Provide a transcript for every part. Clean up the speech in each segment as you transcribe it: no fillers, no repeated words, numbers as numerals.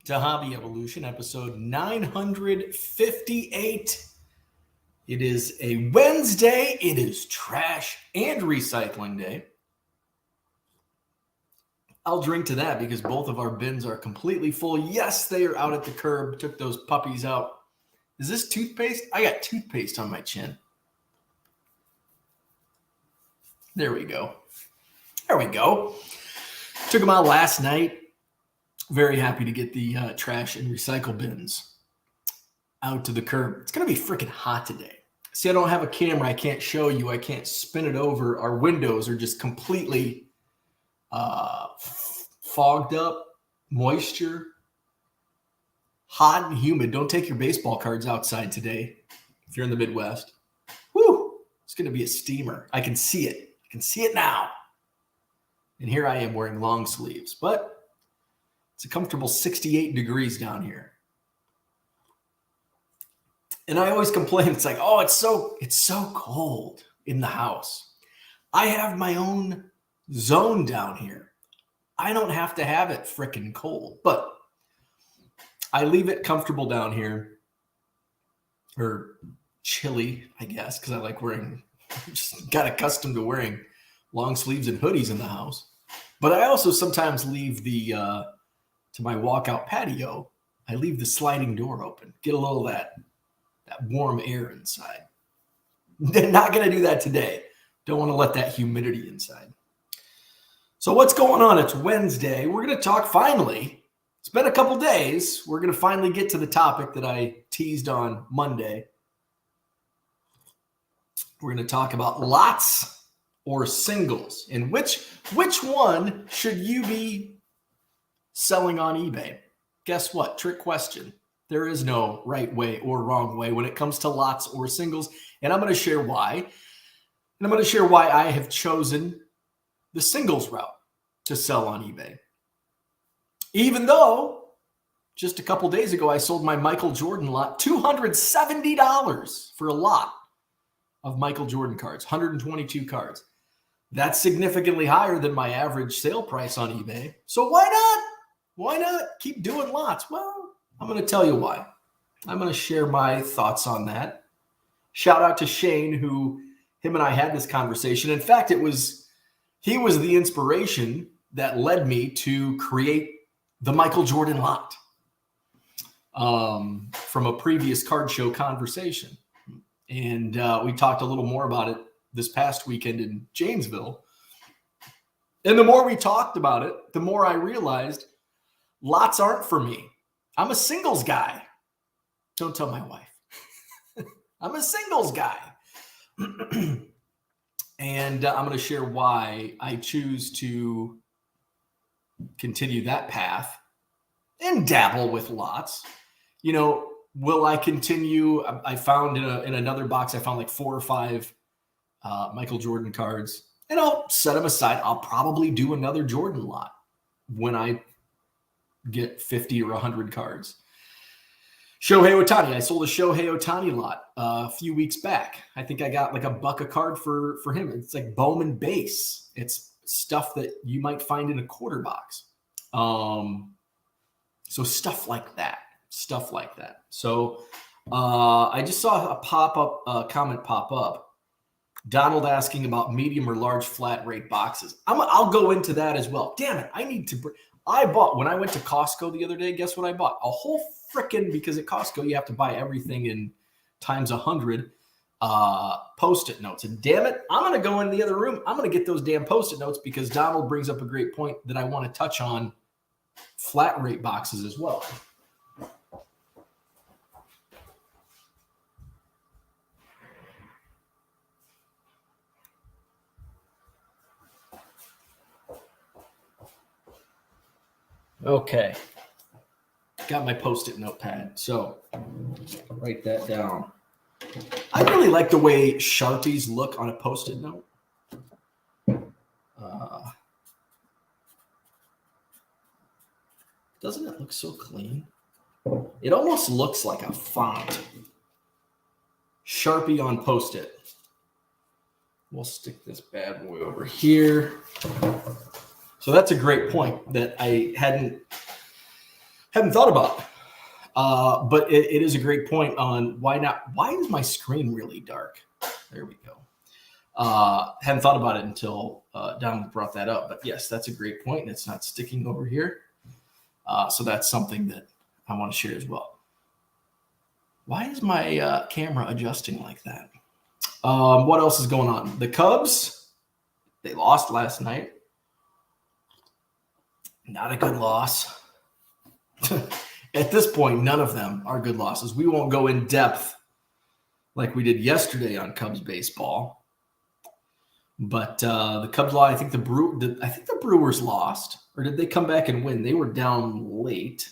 to Hobby Evolution, episode 958. It is a Wednesday. It is trash and recycling day. I'll drink to that because both of our bins are completely full. Yes, they are out at the curb. Took those puppies out. Is this toothpaste? I got toothpaste on my chin. There we go. There we go. Took them out last night. Very happy to get the trash and recycle bins out to the curb. It's going to be freaking hot today. See, I don't have a camera. I can't show you. I can't spin it over. Our windows are just completely fogged up, moisture, hot and humid. Don't take your baseball cards outside today if you're in the Midwest. Woo! It's going to be a steamer. I can see it. I can see it now. And here I am wearing long sleeves, but it's a comfortable 68 degrees down here. And I always complain, it's like, oh, it's so cold in the house. I have my own zone down here. I don't have to have it freaking cold, but I leave it comfortable down here, or chilly, I guess, because I like wearing, just got accustomed to wearing long sleeves and hoodies in the house. But I also sometimes leave to my walkout patio, I leave the sliding door open, get a little of that warm air inside. They're not going to do that today. Don't want to let that humidity inside. So what's going on? It's Wednesday. We're going to talk finally. It's been a couple days. We're going to finally get to the topic that I teased on Monday. We're going to talk about lots or singles, and which one should you be selling on eBay? Guess what? Trick question. There is no right way or wrong way when it comes to lots or singles, and I'm going to share why. And I'm going to share why I have chosen the singles route to sell on eBay. Even though just a couple days ago I sold my Michael Jordan lot, $270 for a lot of Michael Jordan cards, 122 cards. That's significantly higher than my average sale price on eBay. So why not? Why not keep doing lots? Well, I'm going to tell you why. I'm going to share my thoughts on that. Shout out to Shane, him and I had this conversation. In fact, he was the inspiration that led me to create the Michael Jordan lot from a previous card show conversation. And we talked a little more about it this past weekend in Janesville. And the more we talked about it, the more I realized lots aren't for me. I'm a singles guy. Don't tell my wife. I'm a singles guy. And I'm going to share why I choose to continue that path and dabble with lots. You know, will I continue? I found in another box, I found like 4 or 5 Michael Jordan cards, and I'll set them aside. I'll probably do another Jordan lot when I get 50 or 100 cards. Shohei Ohtani. I sold a Shohei Ohtani lot a few weeks back. I think I got like $1 a card for him. It's like Bowman base. It's stuff that you might find in a quarter box. So stuff like that. So I just saw a comment pop up. Donald asking about medium or large flat rate boxes. I'll go into that as well. Damn it. I bought, when I went to Costco the other day, guess what I bought? A whole because at Costco, you have to buy everything in times 100 Post-it notes. And damn it, I'm going to go in the other room. I'm going to get those damn Post-it notes because Donald brings up a great point that I want to touch on flat rate boxes as well. Okay. Got my Post-it notepad. So write that down. I really like the way Sharpies look on a Post-it note. Doesn't it look so clean? It almost looks like a font. Sharpie on Post-it. We'll stick this bad boy over here. So that's a great point that I hadn't Hadn't thought about it. But it is a great point on why not. Why is my screen really dark? There we go. Hadn't thought about it until Donald brought that up. But yes, that's a great point, and it's not sticking over here. So that's something that I want to share as well. Why is my camera adjusting like that? What else is going on? The Cubs, they lost last night. Not a good loss. At this point, none of them are good losses. We won't go in depth like we did yesterday on Cubs baseball. But the Cubs lost. I think the Brewers lost, or did they come back and win? They were down late.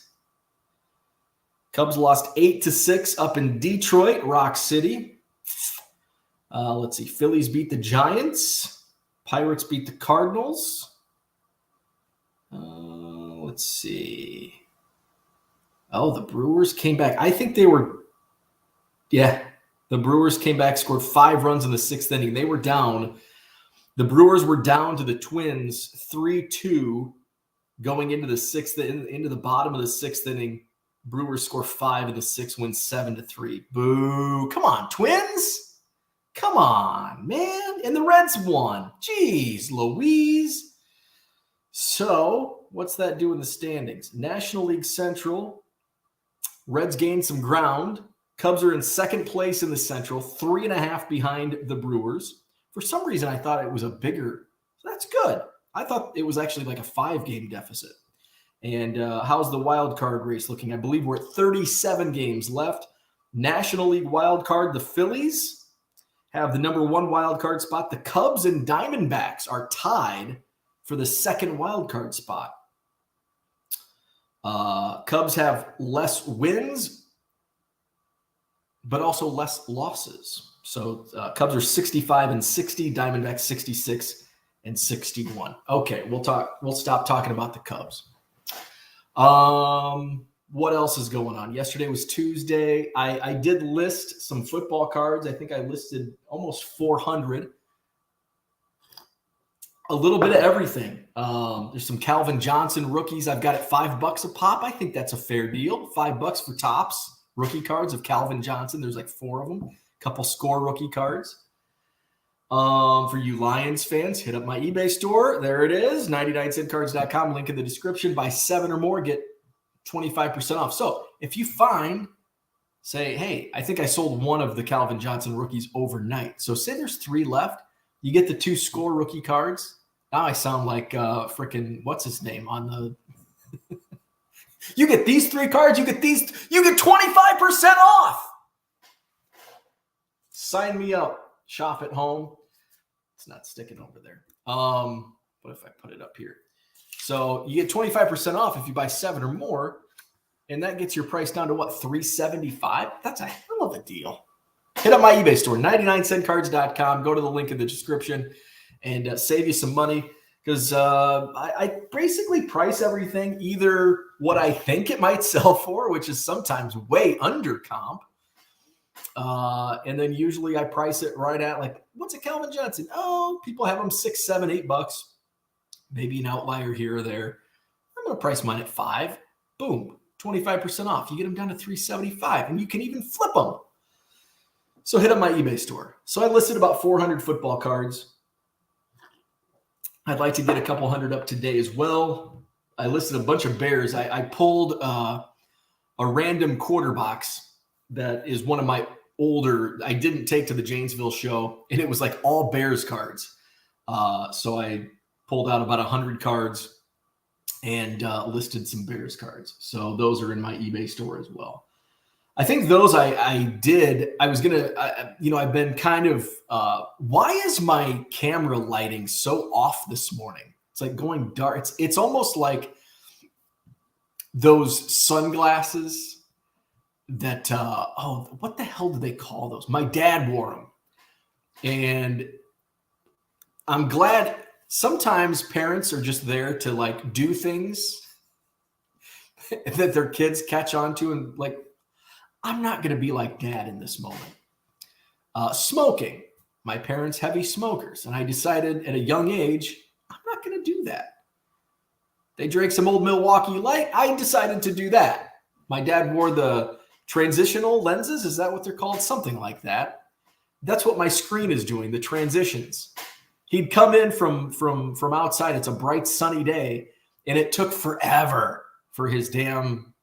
Cubs lost 8-6 up in Detroit, Rock City. Let's see. Phillies beat the Giants. Pirates beat the Cardinals. Let's see. Oh, the Brewers came back. I think they were, the Brewers came back, scored 5 runs in the 6th inning. They were down. The Brewers were down to the Twins 3-2 going into the 6th, into the bottom of the 6th inning. Brewers score 5 in the 6th, win 7-3. Boo. Come on, Twins. Come on, man. And the Reds won. Jeez, Louise. So what's that do in the standings? National League Central. Reds gained some ground. Cubs are in second place in the Central, 3.5 behind the Brewers. For some reason, I thought it was a bigger. That's good. I thought it was actually like a 5-game deficit. And how's the wild card race looking? I believe we're at 37 games left. National League wild card, the Phillies have the number 1 wild card spot. The Cubs and Diamondbacks are tied for the 2nd wild card spot. Cubs have less wins, but also less losses. So Cubs are 65-60, Diamondbacks 66-61. Okay, we'll stop talking about the Cubs. What else is going on? Yesterday was Tuesday. I did list some football cards. I think I listed almost 400. A little bit of everything. There's some Calvin Johnson rookies. I've got it $5 a pop. I think that's a fair deal. $5 for tops rookie cards of Calvin Johnson. There's like 4 of them. A couple score rookie cards. For you Lions fans, hit up my eBay store. There it is, 99centcards.com. Link in the description. Buy 7 or more, get 25% off. So if you say, hey, I think I sold one of the Calvin Johnson rookies overnight. So say there's 3 left. You get the 2 score rookie cards. Now I sound like freaking what's his name on the. You get these 3 cards. You get 25% off. Sign me up. Shop at home. It's not sticking over there. What if I put it up here? So you get 25% off if you buy 7 or more, and that gets your price down to what, $375? That's a hell of a deal. Hit up my eBay store, 99centcards.com. Go to the link in the description and save you some money because I basically price everything either what I think it might sell for, which is sometimes way under comp. And then usually I price it right at like, what's a Calvin Johnson? Oh, people have them $6, $7, $8. Maybe an outlier here or there. I'm going to price mine at $5. Boom, 25% off. You get them down to $375, and you can even flip them. So hit up my eBay store. So I listed about 400 football cards. I'd like to get a couple hundred up today as well. I listed a bunch of Bears. I pulled a random quarterbacks that is one of my older, I didn't take to the Janesville show, and it was like all Bears cards. So I pulled out about 100 cards and listed some Bears cards. So those are in my eBay store as well. I think those I did. I was going to, I've been kind of, why is my camera lighting so off this morning? It's like going dark. It's almost like those sunglasses that, what the hell do they call those? My dad wore them. And I'm glad sometimes parents are just there to like do things that their kids catch on to. And like, I'm not going to be like dad in this moment. Smoking. My parents, heavy smokers. And I decided at a young age, I'm not going to do that. They drank some old Milwaukee Light. I decided to do that. My dad wore the transitional lenses. Is that what they're called? Something like that. That's what my screen is doing, the transitions. He'd come in from outside. It's a bright, sunny day, and it took forever for his damn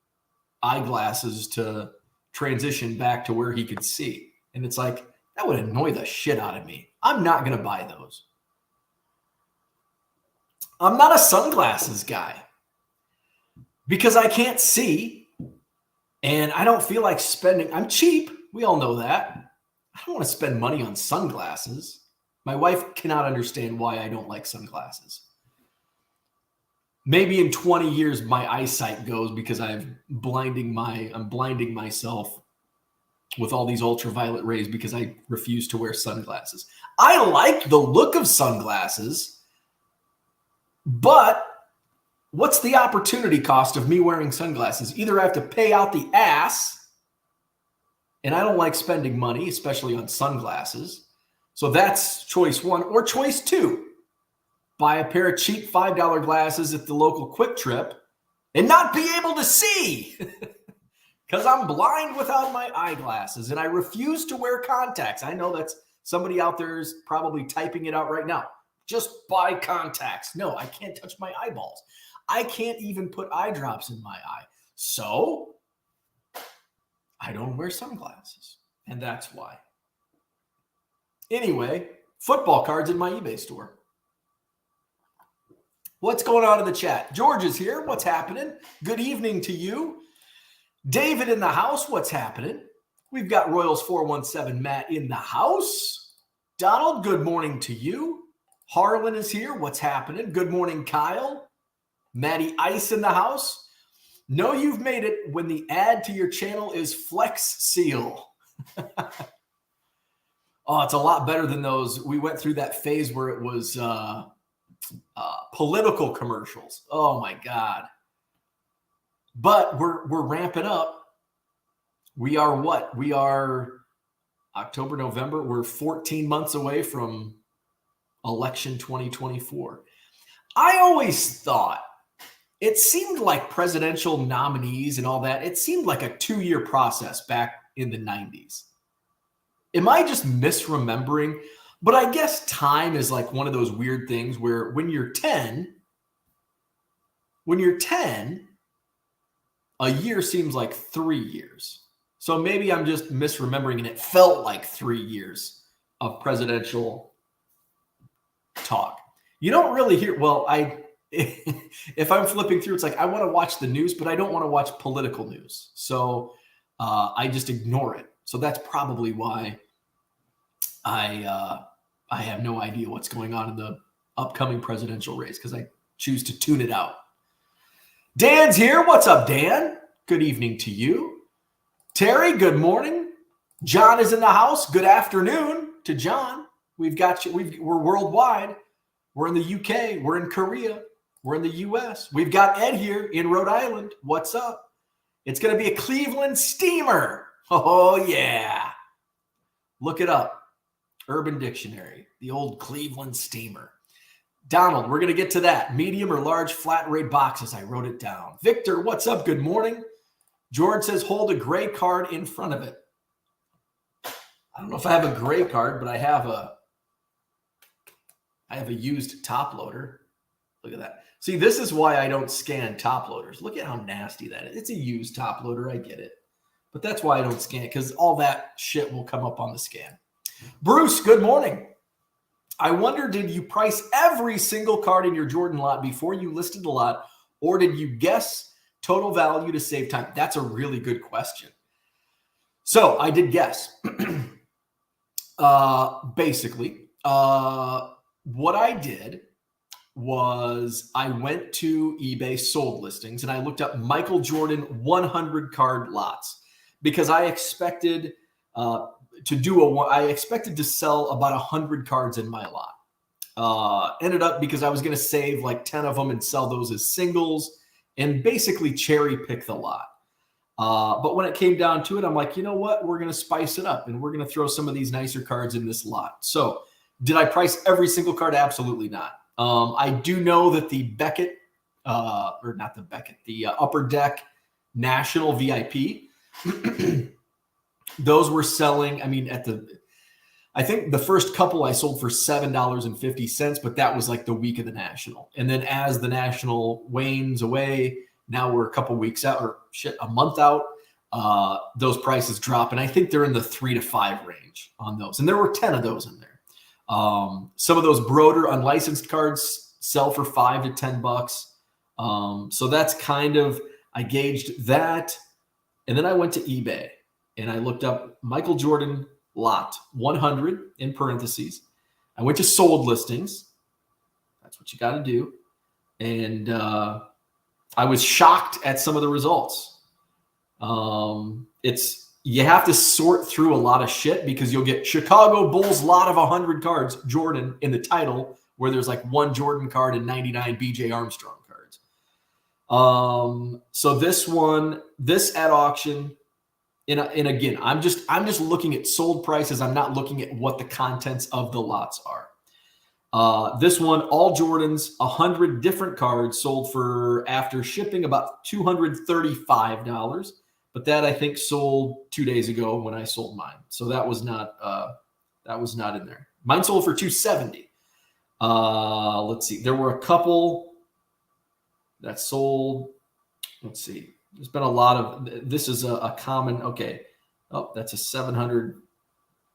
eyeglasses to transition back to where he could see. And it's like, that would annoy the shit out of me. I'm not going to buy those. I'm not a sunglasses guy because I can't see and I don't feel like spending. I'm cheap. We all know that. I don't want to spend money on sunglasses. My wife cannot understand why I don't like sunglasses. Maybe in 20 years, my eyesight goes because I'm blinding myself with all these ultraviolet rays because I refuse to wear sunglasses. I like the look of sunglasses, but what's the opportunity cost of me wearing sunglasses? Either I have to pay out the ass, and I don't like spending money, especially on sunglasses. So that's choice one. Or choice two, buy a pair of cheap $5 glasses at the local Quick Trip and not be able to see because I'm blind without my eyeglasses and I refuse to wear contacts. I know that's somebody out there is probably typing it out right now. Just buy contacts. No, I can't touch my eyeballs. I can't even put eye drops in my eye. So I don't wear sunglasses. And that's why. Anyway, football cards in my eBay store. What's going on in the chat? George is here. What's happening? Good evening to you. David in the house. What's happening? We've got Royals 417 Matt in the house. Donald, good morning to you. Harlan is here. What's happening? Good morning, Kyle. Matty Ice in the house. Know you've made it when the ad to your channel is Flex Seal. Oh, it's a lot better than those. We went through that phase where it was political commercials. Oh my God. But we're ramping up. We are what? We are October, November. We're 14 months away from election 2024. I always thought it seemed like presidential nominees and all that, it seemed like a 2-year process back in the 90s. Am I just misremembering? But I guess time is like one of those weird things where when you're 10, a year seems like 3 years. So maybe I'm just misremembering and it felt like 3 years of presidential talk. You don't really hear, if I'm flipping through, it's like I want to watch the news, but I don't want to watch political news. So I just ignore it. So that's probably why I have no idea what's going on in the upcoming presidential race because I choose to tune it out. Dan's here. What's up, Dan? Good evening to you. Terry, good morning. John is in the house. Good afternoon to John. We've got you. We're worldwide. We're in the UK. We're in Korea. We're in the US. We've got Ed here in Rhode Island. What's up? It's going to be a Cleveland Steamer. Oh, yeah. Look it up. Urban Dictionary. The old Cleveland Steamer. Donald, we're going to get to that. Medium or large flat rate boxes. I wrote it down. Victor, what's up? Good morning. George says hold a gray card in front of it. I don't know if I have a gray card, but I have a used top loader. Look at that. See, this is why I don't scan top loaders. Look at how nasty that is. It's a used top loader. I get it. But that's why I don't scan it, because all that shit will come up on the scan. Bruce, good morning. I wonder, did you price every single card in your Jordan lot before you listed the lot, or did you guess total value to save time? That's a really good question. So I did guess. Basically, what I did was I went to eBay sold listings and I looked up Michael Jordan 100 card lots because I expected I expected to sell about 100 cards in my lot. Ended up because I was going to save like 10 of them and sell those as singles and basically cherry pick the lot. But when it came down to it, I'm like, you know what? We're going to spice it up and we're going to throw some of these nicer cards in this lot. So did I price every single card? Absolutely not. I do know that the Beckett or not the Beckett, the Upper Deck National VIP. Those were selling, I mean, I think the first couple I sold for $7.50, but that was like the week of the National. And then as the National wanes away, now we're a couple weeks out, or a month out, those prices drop. And I think they're in the 3 to 5 range on those. And there were 10 of those in there. Some of those Broder unlicensed cards sell for $5 to $10. So that's kind of, I gauged that. And then I went to eBay and I looked up Michael Jordan lot 100 in parentheses. I went to sold listings. That's what you got to do. And I was shocked at some of the results. You have to sort through a lot of shit because you'll get Chicago Bulls lot of 100 cards, Jordan, in the title, where there's like one Jordan card and 99 BJ Armstrong cards. So this at auction, and again, I'm just looking at sold prices. I'm not looking at what the contents of the lots are. This one, all Jordans, 100 different cards, sold for, after shipping, about $235. But that, I think, sold 2 days ago when I sold mine. So that was not in there. Mine sold for $270. Let's see. There were a couple that sold. Let's see. There's been a lot of, this is a common, okay. Oh, that's a 700.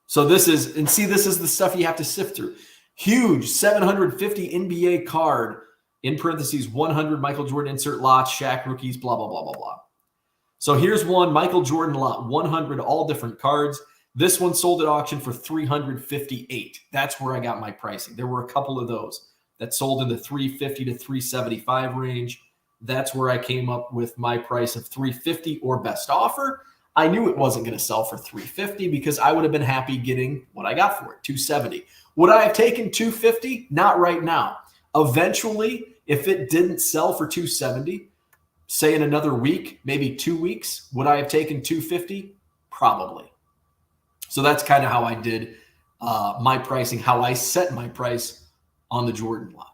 So this is the stuff you have to sift through. Huge 750 NBA card, in parentheses, 100 Michael Jordan insert lots, Shaq rookies, blah, blah, blah, blah, blah. So here's one Michael Jordan lot, 100, all different cards. This one sold at auction for $358. That's where I got my pricing. There were a couple of those that sold in the $350 to $375 range. That's where I came up with my price of $350 or best offer. I knew it wasn't going to sell for $350 because I would have been happy getting what I got for it, $270. Would I have taken $250? Not right now. Eventually, if it didn't sell for $270, say in another week, maybe 2 weeks, would I have taken $250? Probably. So that's kind of how I did my pricing, how I set my price on the Jordan lot.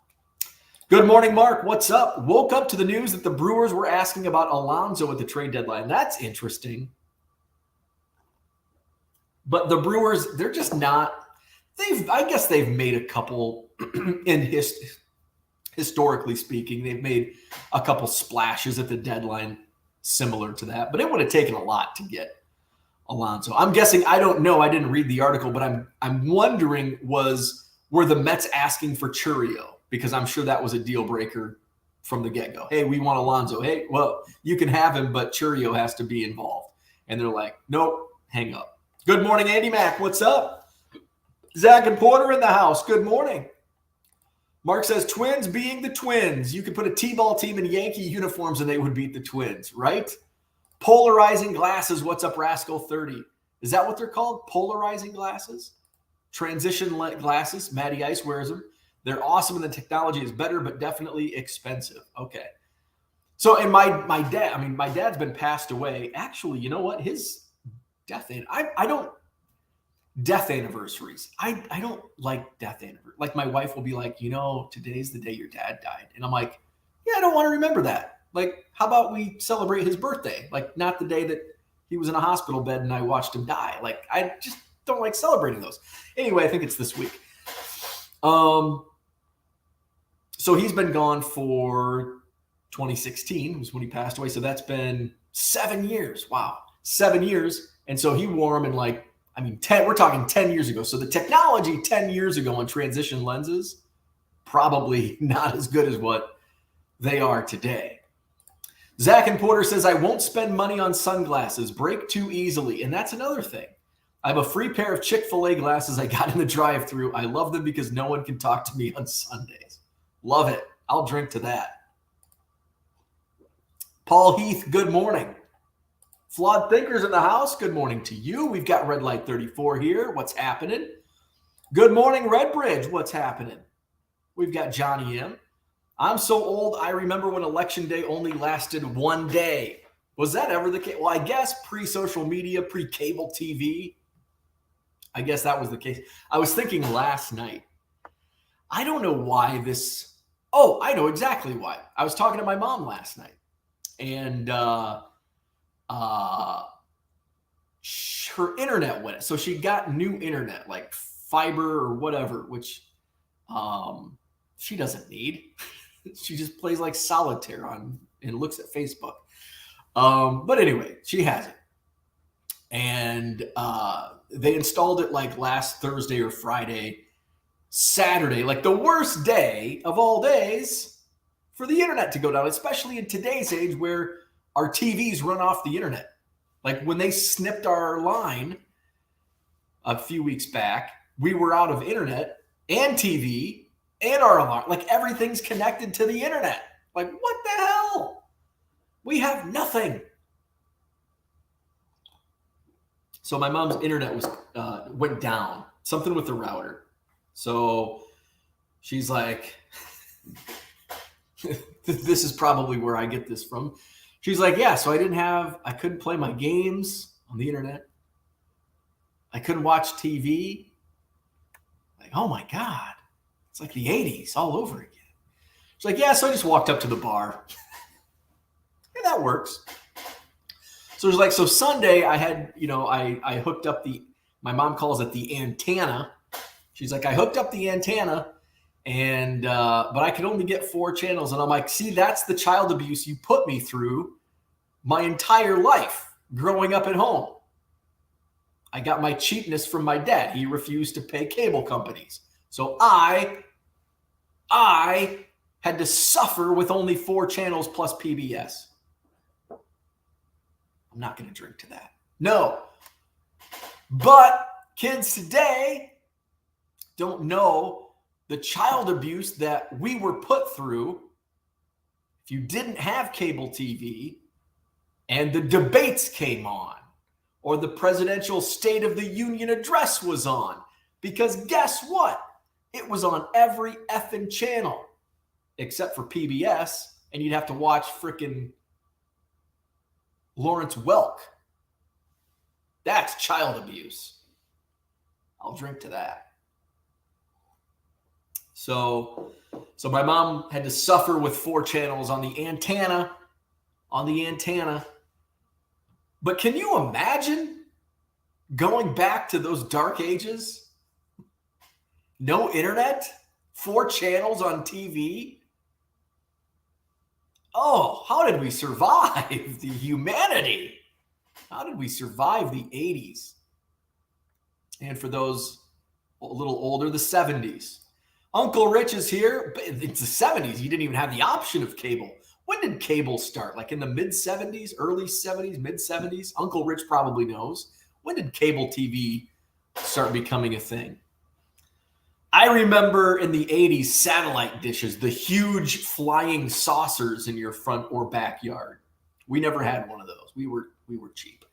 Good morning, Mark. What's up? Woke up to the news that the Brewers were asking about Alonso at the trade deadline. That's interesting. But the Brewers, they're just not, I guess they've made a couple historically speaking, they've made a couple splashes at the deadline similar to that, but it would have taken a lot to get Alonso. I'm guessing, I don't know, I didn't read the article, but I'm wondering, were the Mets asking for Chourio? Because I'm sure that was a deal breaker from the get-go. Hey, we want Alonso. Hey, well, you can have him, but Chourio has to be involved. And they're like, nope, hang up. Good morning, Andy Mack. What's up? Zach and Porter in the house. Good morning. Mark says, Twins being the Twins. You could put a T-ball team in Yankee uniforms and they would beat the Twins, right? Polarizing glasses. What's up, Rascal 30? Is that what they're called? Polarizing glasses? Transition glasses. Matty Ice wears them. They're awesome and the technology is better, but definitely expensive. Okay. So, and my dad's been passed away. Actually, you know what? His death, death anniversaries. I don't like death anniversaries. Like my wife will be like, today's the day your dad died. And I'm like, yeah, I don't want to remember that. Like, how about we celebrate his birthday? Like, not the day that he was in a hospital bed and I watched him die. Like, I just don't like celebrating those. Anyway, I think it's this week. So he's been gone for 2016 was when he passed away. So that's been 7 years. Wow. 7 years. And so he wore them in we're talking 10 years ago. So the technology 10 years ago on transition lenses, probably not as good as what they are today. Zach and Porter says, I won't spend money on sunglasses, break too easily. And that's another thing. I have a free pair of Chick-fil-A glasses I got in the drive-thru. I love them because no one can talk to me on Sundays. Love it. I'll drink to that. Paul Heath, good morning. Flawed Thinkers in the house, good morning to you. We've got Red Light 34 here. What's happening? Good morning, Redbridge. What's happening? We've got Johnny M. I'm so old, I remember when Election Day only lasted 1 day. Was that ever the case? Well, I guess pre-social media, pre-cable TV, I guess that was the case. I was thinking last night, I don't know why this Oh, I know exactly why. I was talking to my mom last night, and uh, her internet went. So she got new internet, like fiber or whatever, which she doesn't need. She just plays like solitaire on and looks at Facebook. But anyway, she has it, and they installed it like last Thursday or Friday. Saturday, like the worst day of all days for the internet to go down, especially in today's age where our TVs run off the internet. Like when they snipped our line a few weeks back, we were out of internet and TV and our alarm. Like everything's connected to the internet. Like what the hell? We have nothing. So my mom's internet was went down. Something with the router. So she's like, this is probably where I get this from. She's like, yeah, so I couldn't play my games on the internet. I couldn't watch TV. Like, oh my God, it's like the 80s all over again. She's like, yeah, so I just walked up to the bar. Yeah, that works. So it's like, so Sunday I had, I hooked up my mom calls it the antenna. She's like, I hooked up the antenna, and but I could only get 4 channels. And I'm like, see, that's the child abuse you put me through my entire life growing up at home. I got my cheapness from my dad. He refused to pay cable companies. So I had to suffer with only 4 channels plus PBS. I'm not going to drink to that. No. But kids today don't know the child abuse that we were put through if you didn't have cable TV and the debates came on or the presidential State of the Union address was on. Because guess what? It was on every effing channel except for PBS, and you'd have to watch frickin' Lawrence Welk. That's child abuse. I'll drink to that. So my mom had to suffer with 4 channels on the antenna. But can you imagine going back to those dark ages? No internet, 4 channels on TV. Oh, how did we survive the humanity? How did we survive the 80s? And for those a little older, the 70s. Uncle Rich is here. It's the 70s. You didn't even have the option of cable. When did cable start? Like in the mid-70s, early 70s, mid-70s? Uncle Rich probably knows. When did cable TV start becoming a thing? I remember in the 80s, satellite dishes, the huge flying saucers in your front or backyard. We never had one of those. We were cheap.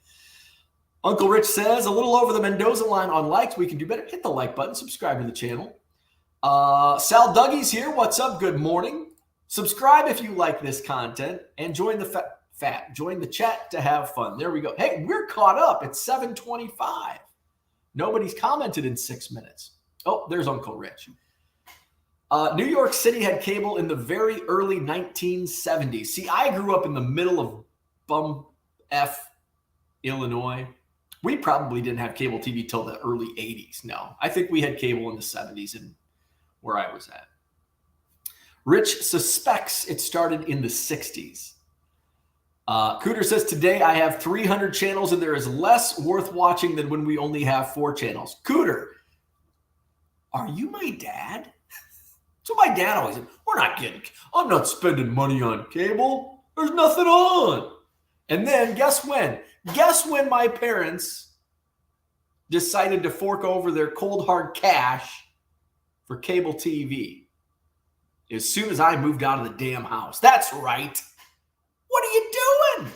Uncle Rich says, a little over the Mendoza line on likes. We can do better. Hit the like button. Subscribe to the channel. Sal Dougie's here. What's up? Good morning. Subscribe if you like this content and join the join the chat to have fun. There we go. Hey, we're caught up. It's 7:25. Nobody's commented in 6 minutes. Oh, there's Uncle Rich. New York City had cable in the very early 1970s. See, I grew up in the middle of bum F, Illinois. We probably didn't have cable TV till the early 80s. No, I think we had cable in the 70s and where I was at. Rich suspects it started in the 60s. Cooter says, today I have 300 channels and there is less worth watching than when we only have 4 channels. Cooter, are you my dad? So my dad always said, I'm not spending money on cable. There's nothing on. And then guess when? Guess when my parents decided to fork over their cold hard cash for cable TV? As soon as I moved out of the damn house. That's right. What are you doing?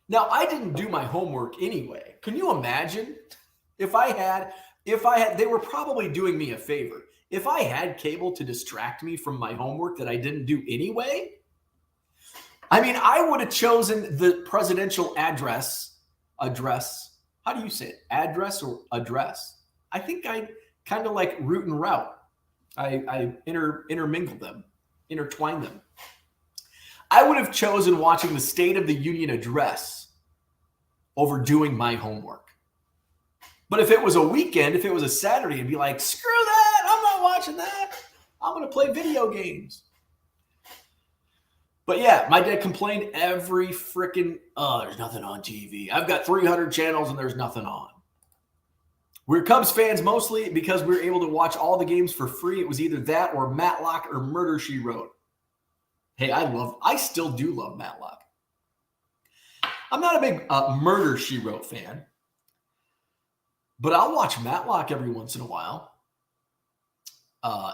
Now, I didn't do my homework anyway. Can you imagine if I had, they were probably doing me a favor. If I had cable to distract me from my homework that I didn't do anyway, I mean, I would have chosen the presidential address. How do you say it? Address or address? I think I kind of like root and route. I intermingled them, intertwined them. I would have chosen watching the State of the Union address over doing my homework. But if it was a weekend, if it was a Saturday, I'd be like, screw that. I'm not watching that. I'm going to play video games. But yeah, my dad complained every freaking, there's nothing on TV. I've got 300 channels and there's nothing on. We're Cubs fans mostly because we were able to watch all the games for free. It was either that or Matlock or Murder, She Wrote. Hey, I still do love Matlock. I'm not a big Murder, She Wrote fan, but I'll watch Matlock every once in a while.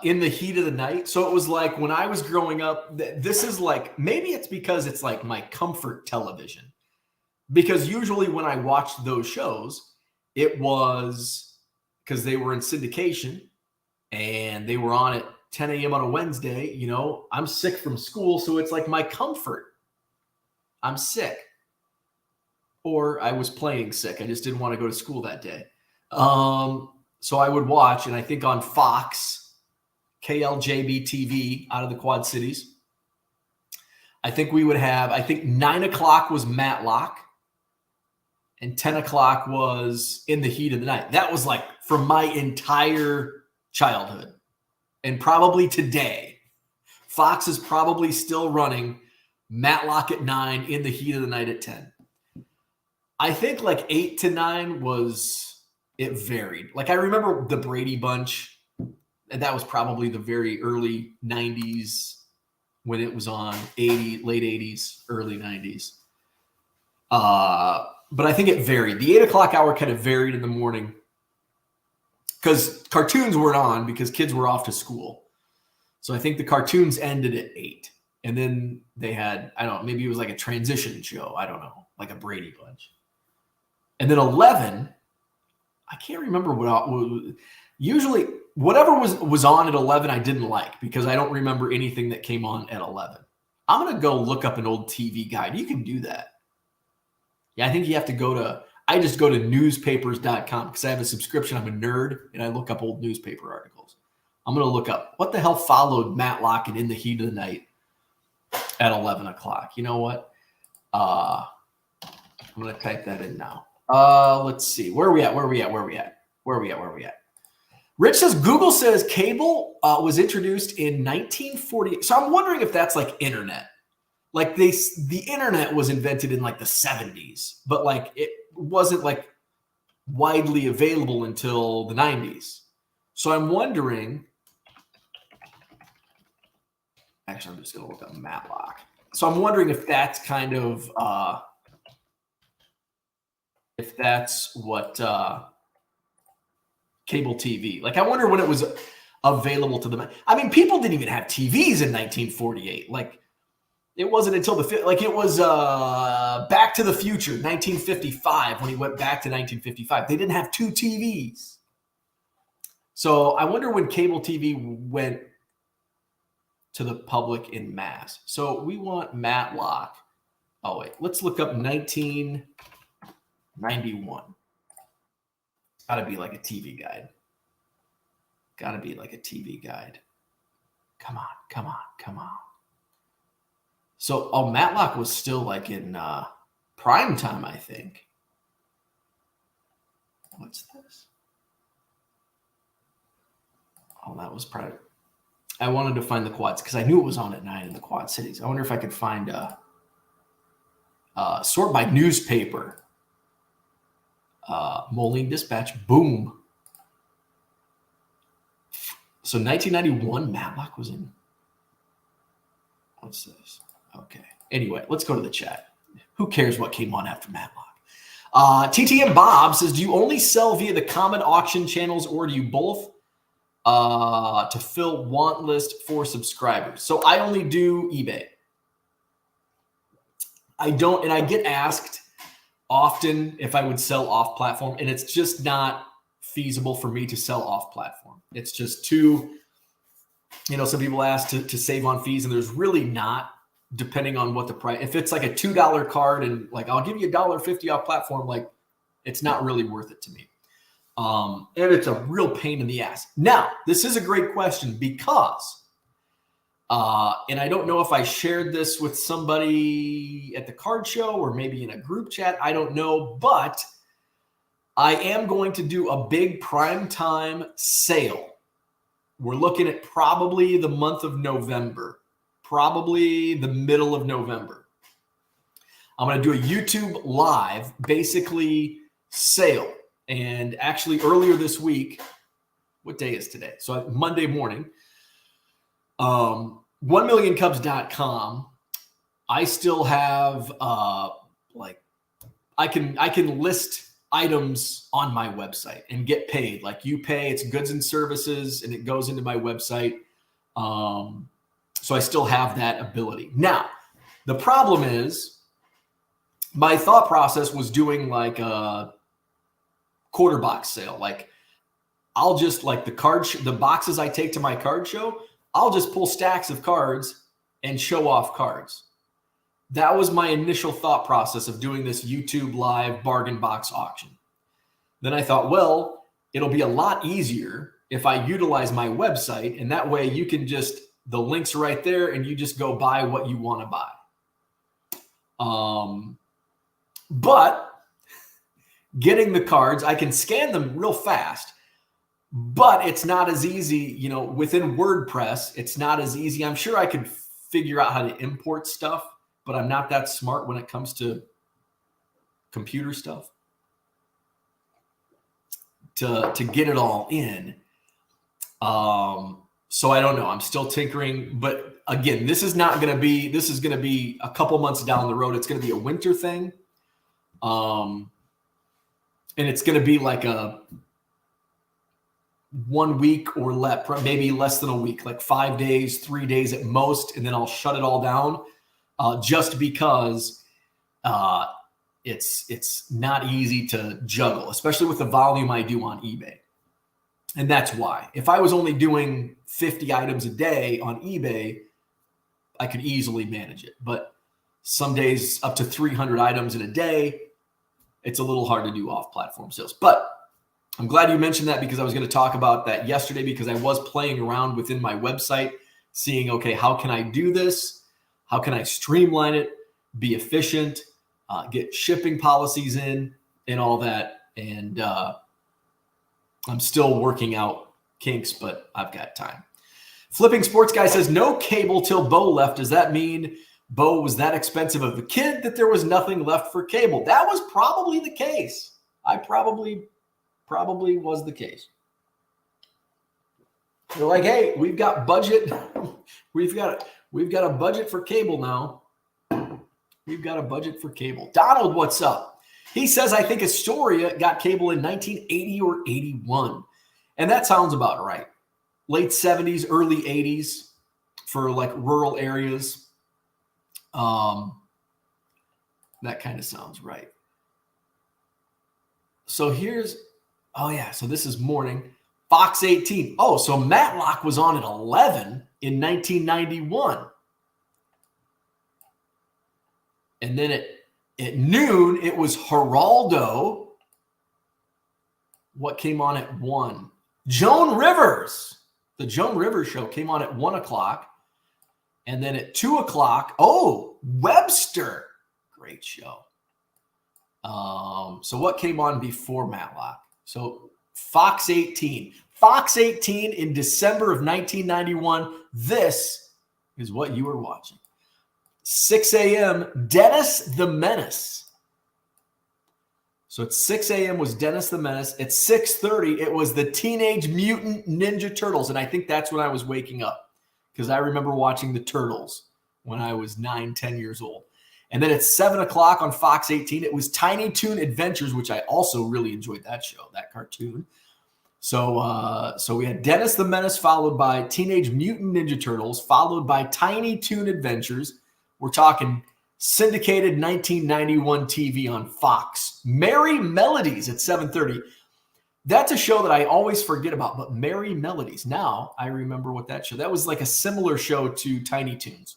In the heat of the night. So it was like when I was growing up, this is like, maybe it's because it's like my comfort television. Because usually when I watched those shows, it was because they were in syndication and they were on at 10 a.m. on a Wednesday. You know, I'm sick from school, so it's like my comfort. I'm sick. Or I was playing sick. I just didn't want to go to school that day. So I would watch, and I think on Fox, KLJB TV out of the Quad Cities, I think we would have, 9 o'clock was Matlock and 10 o'clock was In the Heat of the Night. That was like for my entire childhood. And probably today, Fox is probably still running Matlock at 9, In the Heat of the Night at 10. I think like 8 to 9 it varied. Like I remember the Brady Bunch, and that was probably the very early 90s when it was on, late 80s, early 90s. But I think it varied. The 8 o'clock hour kind of varied in the morning because cartoons weren't on because kids were off to school. So I think the cartoons ended at 8. And then they had, I don't know, maybe it was like a transition show. I don't know, like a Brady Bunch. And then 11, I can't remember what usually whatever was on at 11, I didn't like because I don't remember anything that came on at 11. I'm going to go look up an old TV guide. You can do that. Yeah, I think you have to I just go to newspapers.com because I have a subscription. I'm a nerd and I look up old newspaper articles. I'm going to look up what the hell followed Matlock and In the Heat of the Night at 11 o'clock. You know what? I'm going to type that in now. Let's see. Where are we at? Rich says Google says cable was introduced in 1948. So I'm wondering if that's like internet. Like the internet was invented in like the 70s, but like it wasn't like widely available until the 90s. So I'm wondering. Actually, I'm just going to look up Matlock. So I'm wondering if that's kind of if that's what cable TV. Like I wonder when it was available to them. I mean, people didn't even have TVs in 1948. Like it wasn't until it was Back to the Future, 1955, when he went back to 1955. They didn't have 2 TVs. So I wonder when cable TV went to the public in mass. So we want Matlock. Oh, wait. Let's look up 1991. Got to be like a TV guide. Come on. So, Matlock was still like in prime time, I think. What's this? Oh, that was probably. I wanted to find the Quads because I knew it was on at 9 in the Quad Cities. I wonder if I could find sort by newspaper. Moline Dispatch. Boom. So 1991, Matlock was in. What's this? Okay. Anyway, let's go to the chat. Who cares what came on after Matlock? TTM Bob says, do you only sell via the common auction channels or do you both to fill want list for subscribers? So I only do eBay. I don't, and I get asked often if I would sell off platform, and it's just not feasible for me to sell off platform. It's just too, some people ask to save on fees, and there's really not, depending on what the price. If it's like a $2 card and like I'll give you $1.50 off platform, like it's not really worth it to me. And it's a real pain in the ass. Now, this is a great question because, and I don't know if I shared this with somebody at the card show or maybe in a group chat. I don't know, but I am going to do a big primetime sale. We're looking at probably the month of November, probably the middle of November. I'm going to do a YouTube live, basically sale. And actually earlier this week, what day is today? So Monday morning, 1millioncubs.com. I still have I can list items on my website and get paid. Like you pay, it's goods and services, and it goes into my website. So I still have that ability. Now, the problem is my thought process was doing like a quarter box sale. Like I'll just like the boxes I take to my card show, I'll just pull stacks of cards and show off cards. That was my initial thought process of doing this YouTube live bargain box auction. Then I thought, well, it'll be a lot easier if I utilize my website, and that way you can just, the links are right there and you just go buy what you want to buy. But getting the cards, I can scan them real fast, but it's not as easy, within WordPress, it's not as easy. I'm sure I could figure out how to import stuff, but I'm not that smart when it comes to computer stuff to get it all in. So I don't know. I'm still tinkering, but again, this is going to be a couple months down the road. It's going to be a winter thing. And it's going to be like a 1 week or maybe less than a week, like 5 days, 3 days at most. And then I'll shut it all down just because it's not easy to juggle, especially with the volume I do on eBay. And that's why. If I was only doing 50 items a day on eBay, I could easily manage it. But some days up to 300 items in a day, it's a little hard to do off-platform sales. But I'm glad you mentioned that because I was going to talk about that yesterday because I was playing around within my website, seeing, okay, how can I do this? How can I streamline it, be efficient, get shipping policies in and all that. And I'm still working out kinks, but I've got time. Flipping Sports Guy says, no cable till Bo left. Does that mean Bo was that expensive of a kid that there was nothing left for cable? That was probably the case. I probably was the case. They're like, hey, we've got budget. We've got a budget for cable now. We've got a budget for cable. Donald, what's up? He says, I think Astoria got cable in 1980 or 81. And that sounds about right. Late 70s, early 80s for like rural areas. That kind of sounds right. So so this is morning. Fox 18. Oh, so Matlock was on at 11 in 1991. And then at noon, it was Geraldo. What came on at 1? Joan Rivers. The Joan Rivers show came on at 1 o'clock. And then at 2 o'clock, Webster. Great show. So what came on before Matlock? So Fox 18. Fox 18 in December of 1991. This is what you were watching. 6 a.m., Dennis the Menace. So at 6 a.m. was Dennis the Menace. At 6:30, it was the Teenage Mutant Ninja Turtles. And I think that's when I was waking up because I remember watching the Turtles when I was 9, 10 years old. And then at 7 o'clock on Fox 18, it was Tiny Toon Adventures, which I also really enjoyed that show, that cartoon. So we had Dennis the Menace followed by Teenage Mutant Ninja Turtles, followed by Tiny Toon Adventures. We're talking syndicated 1991 TV on Fox. Merry Melodies at 7:30. That's a show that I always forget about, but Merry Melodies. Now I remember what that show. That was like a similar show to Tiny Toons.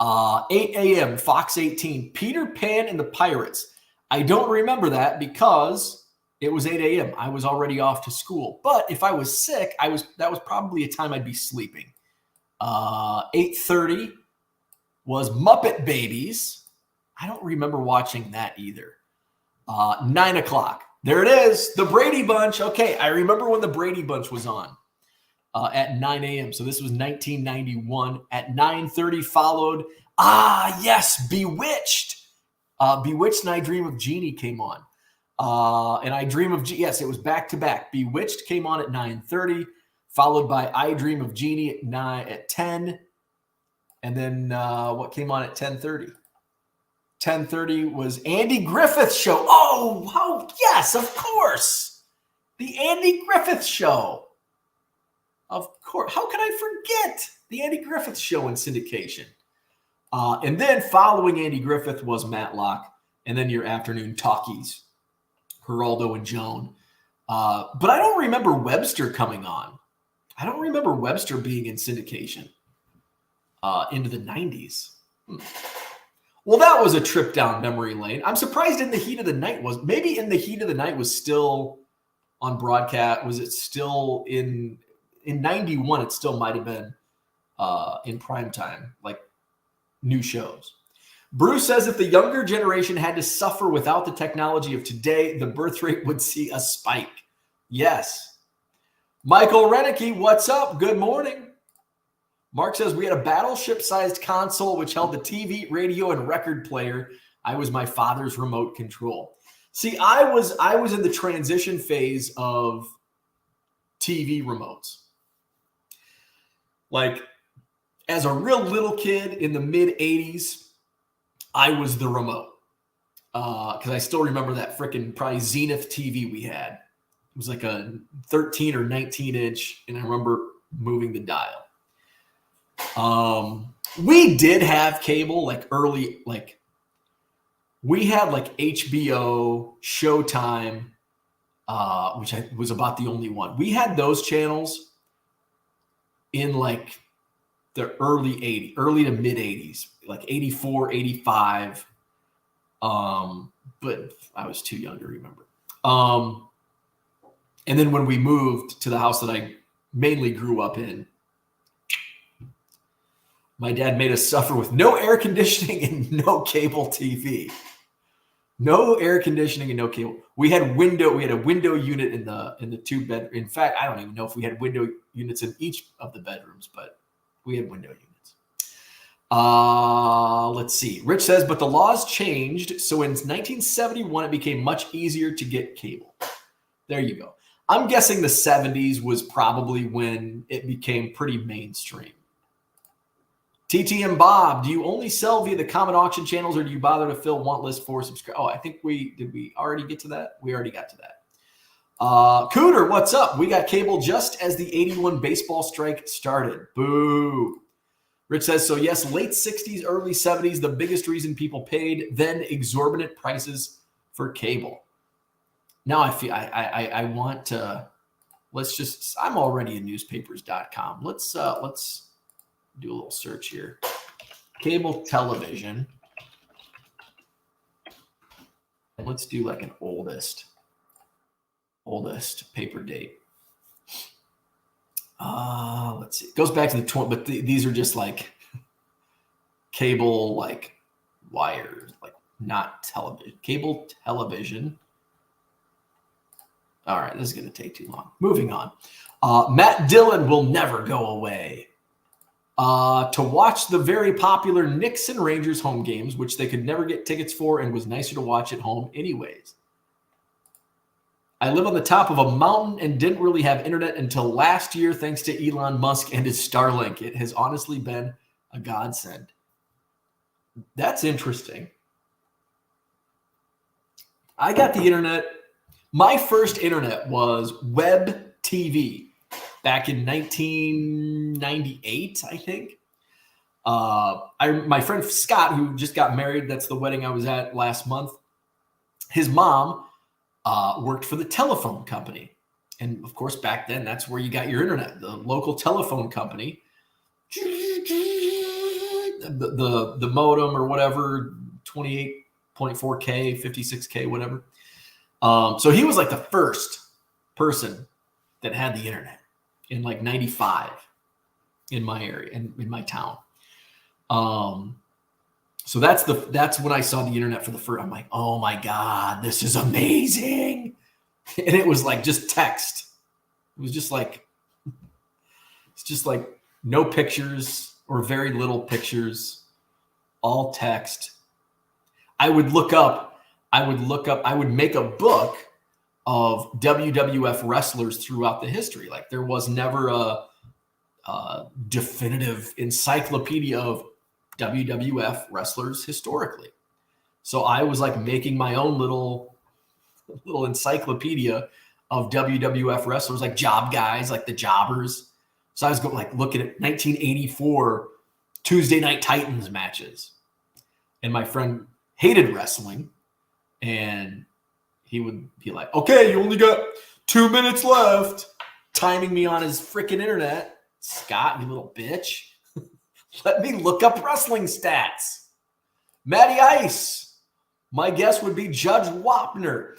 8 a.m. Fox 18. Peter Pan and the Pirates. I don't remember that because It was 8 a.m. I was already off to school. But if I was sick, that was probably a time I'd be sleeping. 8:30 was Muppet Babies. I don't remember watching that either. 9 o'clock. There it is. The Brady Bunch. Okay, I remember when the Brady Bunch was on at 9 a.m. So this was 1991. At 9:30 followed, yes, Bewitched. Bewitched and I Dream of Jeannie came on. And I Dream of Jeannie. Yes, it was back to back. Bewitched came on at 9:30, followed by I Dream of Jeannie at 10. And then what came on at 10:30? 10:30 was Andy Griffith Show. Oh, yes, of course. The Andy Griffith Show. Of course. How could I forget the Andy Griffith Show in syndication? And then following Andy Griffith was Matlock, and then your afternoon talkies, Geraldo and Joan. But I don't remember Webster coming on. I don't remember Webster being in syndication into the 90s. Well, that was a trip down memory lane. I'm surprised In the Heat of the Night was still on broadcast. Was it still in 91? It still might have been in prime time, like new shows. Bruce says if the younger generation had to suffer without the technology of today, the birth rate would see a spike. Yes. Michael Renicky, what's up? Good morning. Mark says we had a battleship-sized console which held the TV, radio, and record player. I was my father's remote control. See, I was in the transition phase of TV remotes. Like, as a real little kid in the mid-'80s, I was the remote. Because I still remember that freaking probably Zenith TV we had. It was like a 13 or 19-inch, and I remember moving the dial. We did have cable we had like HBO, Showtime, which was about the only one. We had those channels in like the early to mid 80s, like 84, 85. But I was too young to remember. And then when we moved to the house that I mainly grew up in, my dad made us suffer with no air conditioning and no cable TV. No air conditioning and no cable. We had a window unit in the two bed. In fact, I don't even know if we had window units in each of the bedrooms, but we had window units. Let's see. Rich says, but the laws changed. So in 1971, it became much easier to get cable. There you go. I'm guessing the 70s was probably when it became pretty mainstream. TTM Bob, do you only sell via the common auction channels or do you bother to fill want list for subscribe? Oh, I think did we already get to that? We already got to that. Cooter, what's up? We got cable just as the 81 baseball strike started. Boo. Rich says, so yes, late 60s, early 70s, the biggest reason people paid, then exorbitant prices for cable. Now I feel I want to, I'm already in newspapers.com. Let's do a little search here. Cable television. And let's do like an oldest paper date. Let's see. It goes back to the 20, but these are just like cable, like wires, like not television. Cable television. All right, this is going to take too long. Moving on. Matt Dillon will never go away. To watch the very popular Knicks and Rangers home games, which they could never get tickets for and was nicer to watch at home anyways. I live on the top of a mountain and didn't really have internet until last year thanks to Elon Musk and his Starlink. It has honestly been a godsend. That's interesting. I got the internet. My first internet was web TV. Back in 1998, I think. My friend Scott, who just got married, that's the wedding I was at last month. His mom worked for the telephone company. And of course, back then, that's where you got your internet, the local telephone company. The modem or whatever, 28.4K, 56K, whatever. So he was like the first person that had the internet in like 95 in my area, in my town. So that's when I saw the internet for the first. I'm like, oh my God, this is amazing. And it was like just text. It was just like, it's just like no pictures or very little pictures, all text. I would make a book of WWF wrestlers throughout the history. Like there was never a definitive encyclopedia of WWF wrestlers historically. So I was like making my own little encyclopedia of WWF wrestlers, like job guys, like the jobbers. So I was going like looking at 1984 Tuesday Night Titans matches. And my friend hated wrestling. And he would be like, okay, you only got 2 minutes left. Timing me on his freaking internet. Scott, you little bitch. Let me look up wrestling stats. Matty Ice. My guess would be Judge Wapner.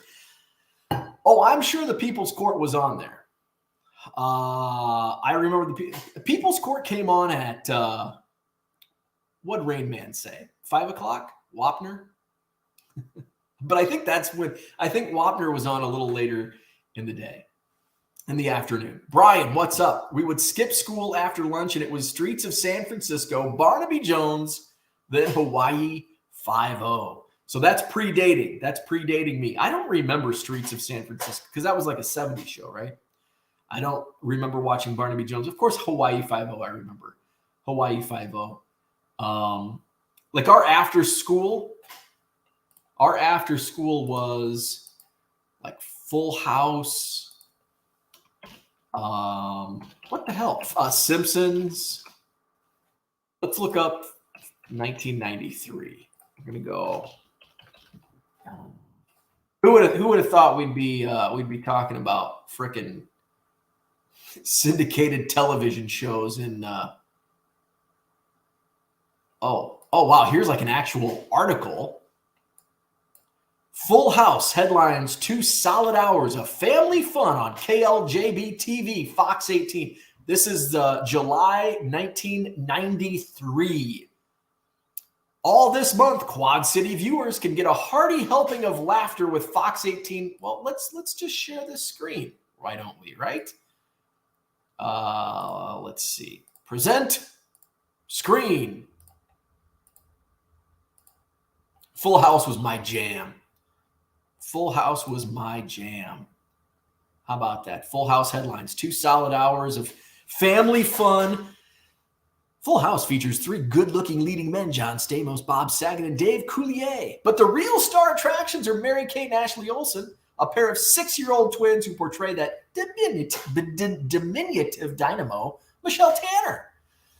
Oh, I'm sure the People's Court was on there. I remember the People's Court came on at, what'd Rain Man say? 5 o'clock? Wapner? But I think Wapner was on a little later in the day. In the afternoon. Brian, what's up? We would skip school after lunch, and it was streets of San Francisco, Barnaby Jones, then Hawaii 5-0. So that's predating. That's predating me. I don't remember Streets of San Francisco because that was like a 70s show, right? I don't remember watching Barnaby Jones. Of course, Hawaii 5-0, I remember. Hawaii 5-0. Like our after school was like Full House. What the hell? Simpsons. Let's look up 1993. I'm gonna go. Who would have thought we'd be talking about frickin' syndicated television shows in oh wow, here's like an actual article. Full House headlines 2 solid hours of family fun on KLJB TV, Fox 18. This is July 1993. All this month, Quad City viewers can get a hearty helping of laughter with Fox 18. Well, let's just share this screen. Why don't we, right? Let's see. Present screen. Full House was my jam. Full House was my jam. How about that? Full House headlines. 2 solid hours of family fun. Full House features 3 good-looking leading men, John Stamos, Bob Saget, and Dave Coulier. But the real star attractions are Mary-Kate and Ashley Olsen, a pair of 6-year-old twins who portray that diminutive dynamo, Michelle Tanner.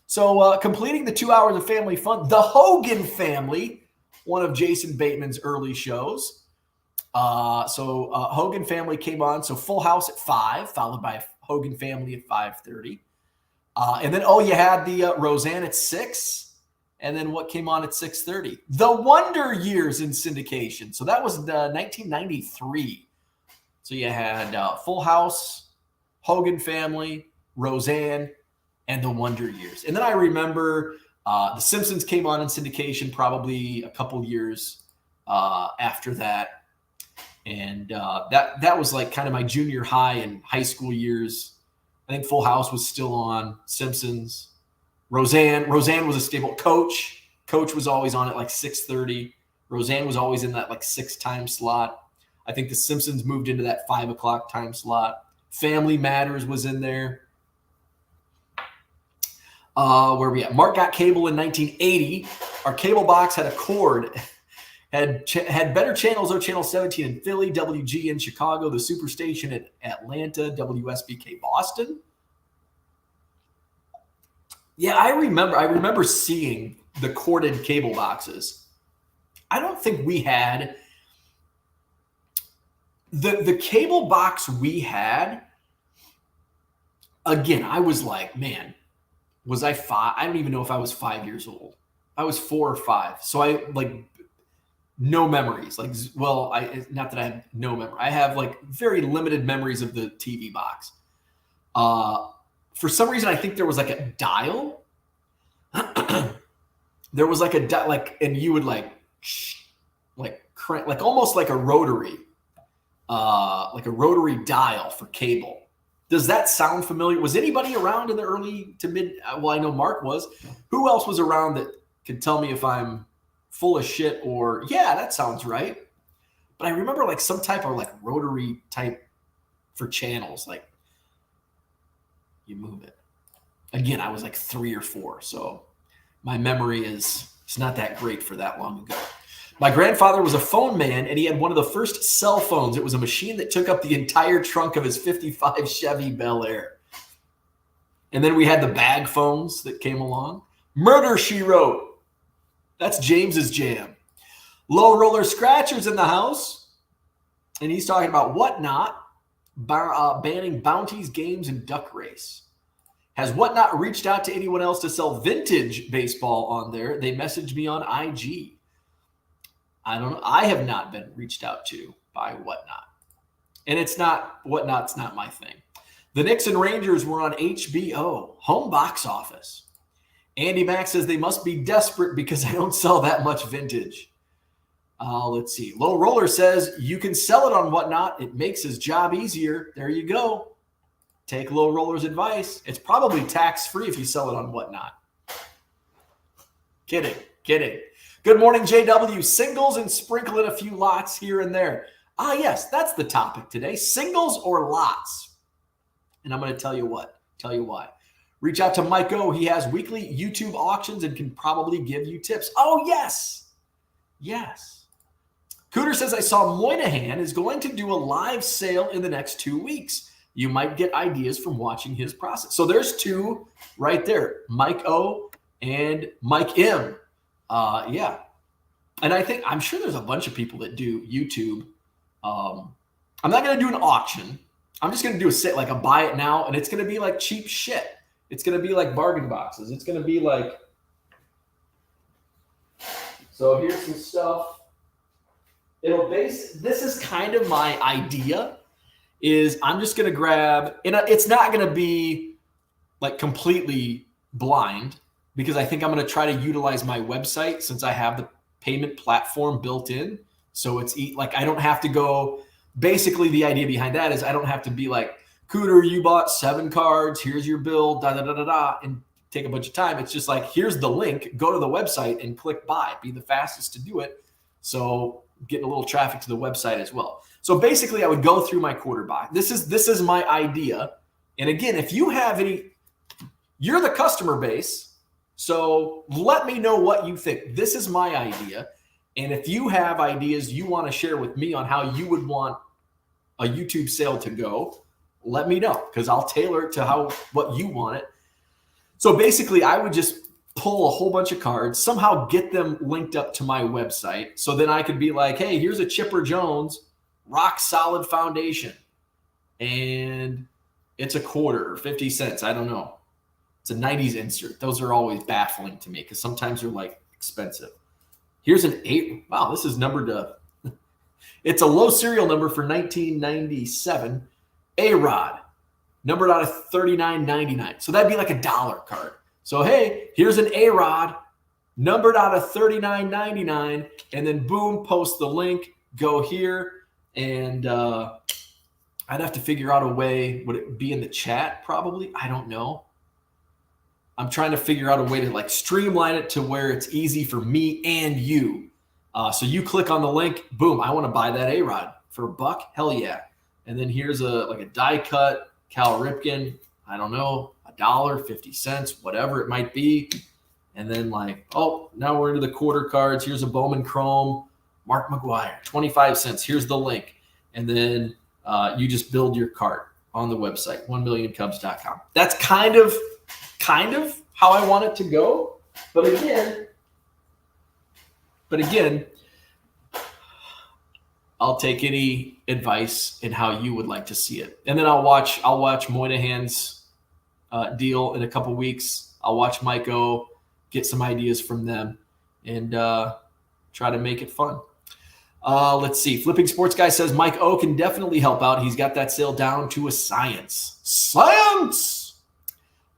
So completing the 2 hours of family fun, the Hogan Family, one of Jason Bateman's early shows. So Hogan Family came on. So Full House at 5, followed by Hogan Family at 5:30. And then, you had the Roseanne at 6. And then what came on at 6:30? The Wonder Years in syndication. So that was 1993. So you had Full House, Hogan Family, Roseanne, and the Wonder Years. And then I remember The Simpsons came on in syndication probably a couple years after that. And that was like kind of my junior high and high school years. I think Full House was still on. Simpsons. Roseanne was a staple. Coach was always on at like 6:30. Roseanne was always in that like 6 time slot. I think The Simpsons moved into that 5 o'clock time slot. Family Matters was in there. Where we at? Mark got cable in 1980. Our cable box had a cord. Had better channels though. Channel 17 in Philly, WG in Chicago, the Superstation at Atlanta, WSBK Boston. Yeah, I remember seeing the corded cable boxes. I don't think we had the cable box we had. Again, I was like, man, was I 5? I don't even know if I was 5 years old. I was 4 or 5. So I like no memories. Like, well, not that I have no memory. I have like very limited memories of the TV box. For some reason, I think there was like a dial. There was like and you would like crank, like almost like a rotary dial for cable. Does that sound familiar? Was anybody around in the early to mid? Well, I know Mark was. Who else was around that could tell me if I'm full of shit or, yeah, that sounds right? But I remember like some type of like rotary type for channels, like you move it. Again, I was like 3 or 4, so my memory it's not that great for that long ago. My grandfather was a phone man, and he had one of the first cell phones. It was a machine that took up the entire trunk of his 55 Chevy Bel Air. And then we had the bag phones that came along. Murder, She Wrote. That's James's jam. Low Roller Scratchers in the house. And he's talking about Whatnot banning bounties, games, and duck race. Has Whatnot reached out to anyone else to sell vintage baseball on there? They messaged me on IG. I don't know. I have not been reached out to by Whatnot. And Whatnot's not my thing. The Knicks and Rangers were on HBO, home box office. Andy Mack says they must be desperate because I don't sell that much vintage. Let's see. Low Roller says you can sell it on Whatnot. It makes his job easier. There you go. Take Low Roller's advice. It's probably tax-free if you sell it on Whatnot. Kidding. Good morning, JW. Singles and sprinkle in a few lots here and there. Yes, that's the topic today. Singles or lots. And I'm going to tell you why. Reach out to Mike O. He has weekly YouTube auctions and can probably give you tips. Oh, yes. Cooter says, I saw Moynihan is going to do a live sale in the next 2 weeks. You might get ideas from watching his process. So there's 2 right there, Mike O and Mike M. Yeah. And I'm sure there's a bunch of people that do YouTube. I'm not going to do an auction. I'm just going to do a buy it now, and it's going to be like cheap shit. It's going to be like bargain boxes. It's going to be like, so here's some stuff. This is kind of my idea is I'm just going to grab, and it's not going to be like completely blind because I think I'm going to try to utilize my website since I have the payment platform built in. So it's like, I don't have to go, basically the idea behind that is I don't have to be like, Cooter, you bought 7 cards, here's your bill, and take a bunch of time. It's just like, here's the link, go to the website and click buy, be the fastest to do it. So getting a little traffic to the website as well. So basically I would go through my quarter buy. This is my idea. And again, if you have you're the customer base. So let me know what you think. This is my idea. And if you have ideas you want to share with me on how you would want a YouTube sale to go, let me know because I'll tailor it to what you want it. So basically I would just pull a whole bunch of cards, somehow get them linked up to my website. So then I could be like, hey, here's a Chipper Jones rock solid foundation. And it's $a quarter or 50 cents. I don't know. It's a 90s insert. Those are always baffling to me because sometimes they're like expensive. Here's an 8. Wow, this is numbered to, it's a low serial number for 1997. A-Rod, numbered out of $39.99. So that'd be like $1 card. So, hey, here's an A-Rod, numbered out of $39.99. And then boom, post the link, go here. And I'd have to figure out a way. Would it be in the chat probably? I don't know. I'm trying to figure out a way to like streamline it to where it's easy for me and you. So you click on the link, boom, I want to buy that A-Rod for $1. Hell yeah. And then here's a die cut Cal Ripken. I don't know, $1, 50 cents, whatever it might be. And then like, oh, now we're into the quarter cards. Here's a Bowman Chrome, Mark McGwire, 25 cents. Here's the link. And then you just build your cart on the website, 1millioncubs.com. That's kind of how I want it to go. But again, I'll take any advice in how you would like to see it. And then I'll watch Moynihan's deal in a couple weeks. I'll watch Mike O, get some ideas from them, and try to make it fun. Let's see. Flipping Sports Guy says Mike O can definitely help out. He's got that sale down to a science. Science!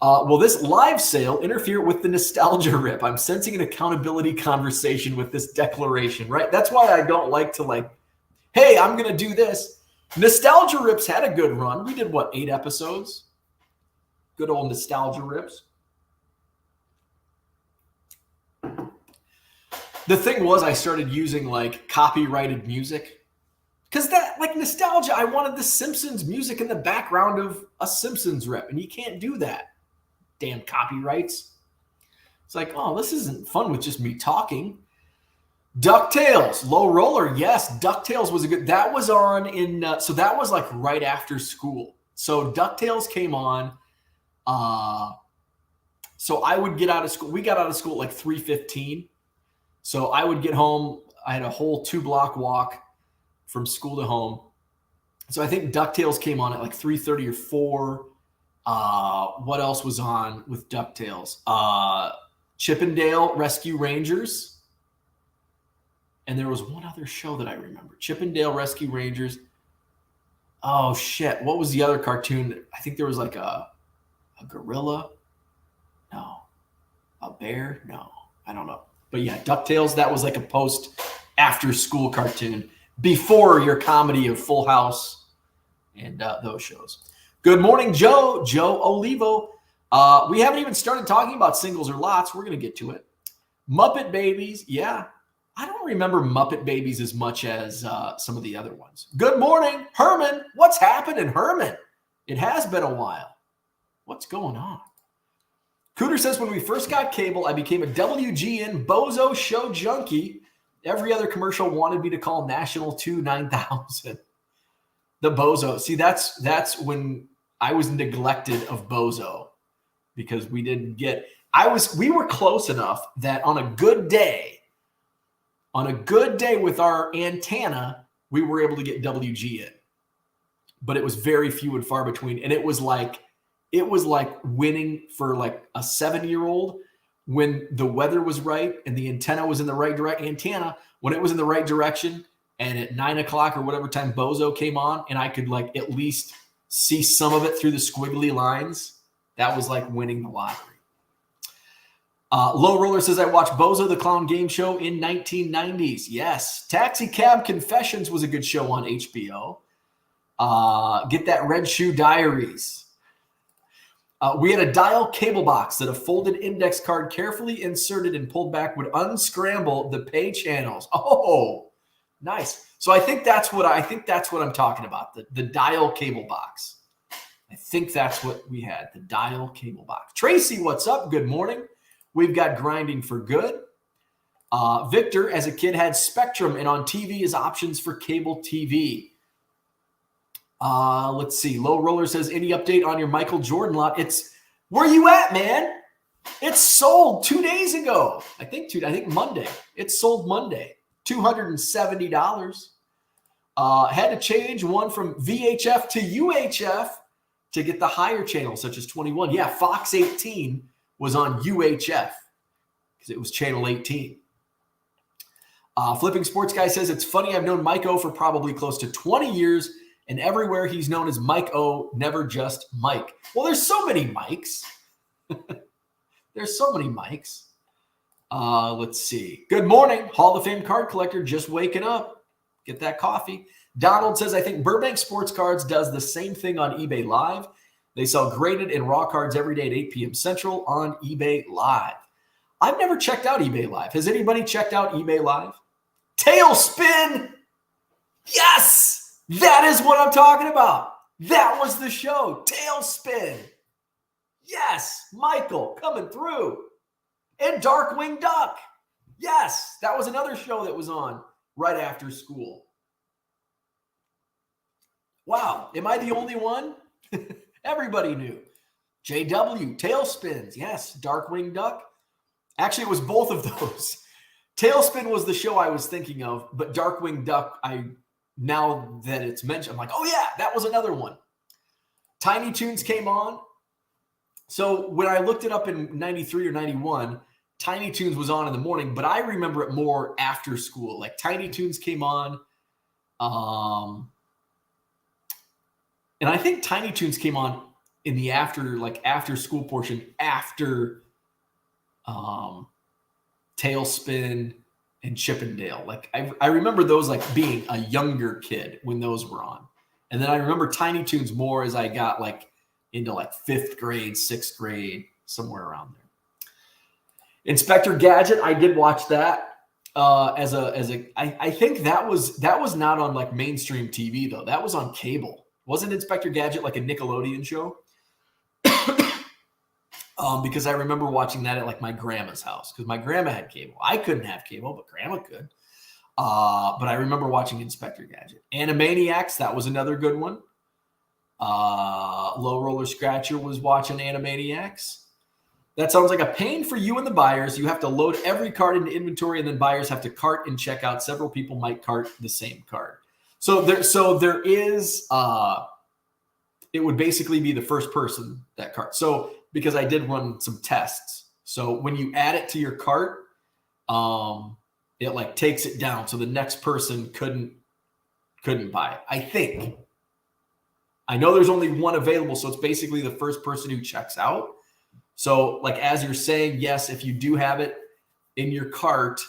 Will this live sale interfere with the nostalgia rip? I'm sensing an accountability conversation with this declaration, right? That's why I don't like to hey, I'm going to do this. Nostalgia rips had a good run. We did, 8 episodes? Good old nostalgia rips. The thing was, I started using copyrighted music because that nostalgia. I wanted the Simpsons music in the background of a Simpsons rep, and you can't do that. Damn copyrights. It's oh, this isn't fun with just me talking. DuckTales, Low Roller. Yes, DuckTales was a good. That was on in. So that was right after school. So DuckTales came on. So I would get out of school. We got out of school at 3:15. So I would get home. I had a whole 2-block walk from school to home. So I think DuckTales came on at 3:30 or 4. What else was on with DuckTales? Chippendale Rescue Rangers. And there was one other show that I remember. Chippendale Rescue Rangers. Oh, shit. What was the other cartoon? I think there was a gorilla. No. A bear? No. I don't know. But yeah, DuckTales, that was a post-after-school cartoon before your comedy of Full House and those shows. Good morning, Joe. Joe Olivo. We haven't even started talking about singles or lots. We're going to get to it. Muppet Babies. Yeah. I don't remember Muppet Babies as much as some of the other ones. Good morning, Herman. What's happening, Herman? It has been a while. What's going on? Cooter says, when we first got cable, I became a WGN Bozo show junkie. Every other commercial wanted me to call National 2 9000. The Bozo. See, that's when I was neglected of Bozo because we didn't get we were close enough that on a good day with our antenna, we were able to get WGN. But it was very few and far between. And it was like winning for a 7-year-old when the weather was right and the antenna was in the right direction. When it was in the right direction, and at 9 o'clock or whatever time Bozo came on, and I could at least see some of it through the squiggly lines, that was winning the lottery. Low Roller says, I watched Bozo the Clown Game Show in 1990s. Yes. Taxi Cab Confessions was a good show on HBO. Get that Red Shoe Diaries. We had a dial cable box that a folded index card carefully inserted and pulled back would unscramble the pay channels. Oh, nice. So I think that's what I'm talking about. The dial cable box. I think that's what we had. The dial cable box. Tracy, what's up? Good morning. We've got Grinding for Good. Victor, as a kid, had Spectrum and on TV as options for cable TV. Let's see. Low Roller says, any update on your Michael Jordan lot? Where you at, man? It's sold 2 days ago. I think Monday. It sold Monday. $270. Had to change one from VHF to UHF to get the higher channels, such as 21. Yeah, Fox 18 was on UHF because it was channel 18. Flipping Sports Guy says, it's funny, I've known Mike O for probably close to 20 years, and everywhere he's known as Mike O, never just Mike. Well, there's so many Mikes. There's so many Mikes. Let's see. Good morning, Hall of Fame card collector, just waking up. Get that coffee. Donald says, I think Burbank Sports Cards does the same thing on eBay Live. They sell graded and raw cards every day at 8 p.m. Central on eBay Live. I've never checked out eBay Live. Has anybody checked out eBay Live? Tailspin! Yes! That is what I'm talking about. That was the show. Tailspin. Yes. Michael coming through. And Darkwing Duck. Yes. That was another show that was on right after school. Wow. Am I the only one? Everybody knew. JW. Tailspins. Yes. Darkwing Duck. Actually, it was both of those. Tailspin was the show I was thinking of, but Darkwing Duck, now that it's mentioned, I'm like, oh yeah, that was another one. Tiny Toons came on. So when I looked it up in 93 or 91, Tiny Toons was on in the morning, but I remember it more after school. Like Tiny Toons came on. And I think Tiny Toons came on in the after school portion after Tailspin and Chippendale. Like I remember those like being a younger kid when those were on. And then I remember Tiny Toons more as I got like into like 5th grade, 6th grade, somewhere around there. Inspector Gadget, I did watch that I think that was not on like mainstream TV though. That was on cable. Wasn't Inspector Gadget like a Nickelodeon show? Because I remember watching that at like my grandma's house because my grandma had cable. I couldn't have cable, but grandma could. But I remember watching Inspector Gadget. Animaniacs, that was another good one. Low Roller Scratcher was watching Animaniacs. That sounds like a pain for you and the buyers. You have to load every card into inventory, and then buyers have to cart and check out. Several people might cart the same card. So there is. It would basically be the first person that cart. So because I did run some tests. So when you add it to your cart, it like takes it down, so the next person couldn't buy it. I think. I know there's only one available, so it's basically the first person who checks out. So, like as you're saying, yes, if you do have it in your cart,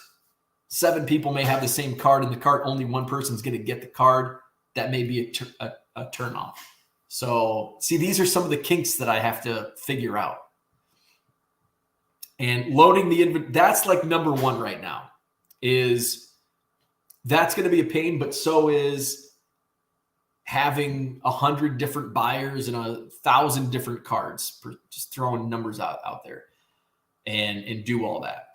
7 people may have the same card in the cart. Only one person's going to get the card. That may be a turn off. So, see, these are some of the kinks that I have to figure out. And loading the inventory, that's like number 1 right now. That's going to be a pain, but so is having 100 different buyers and 1,000 different cards, just throwing numbers out there and do all that.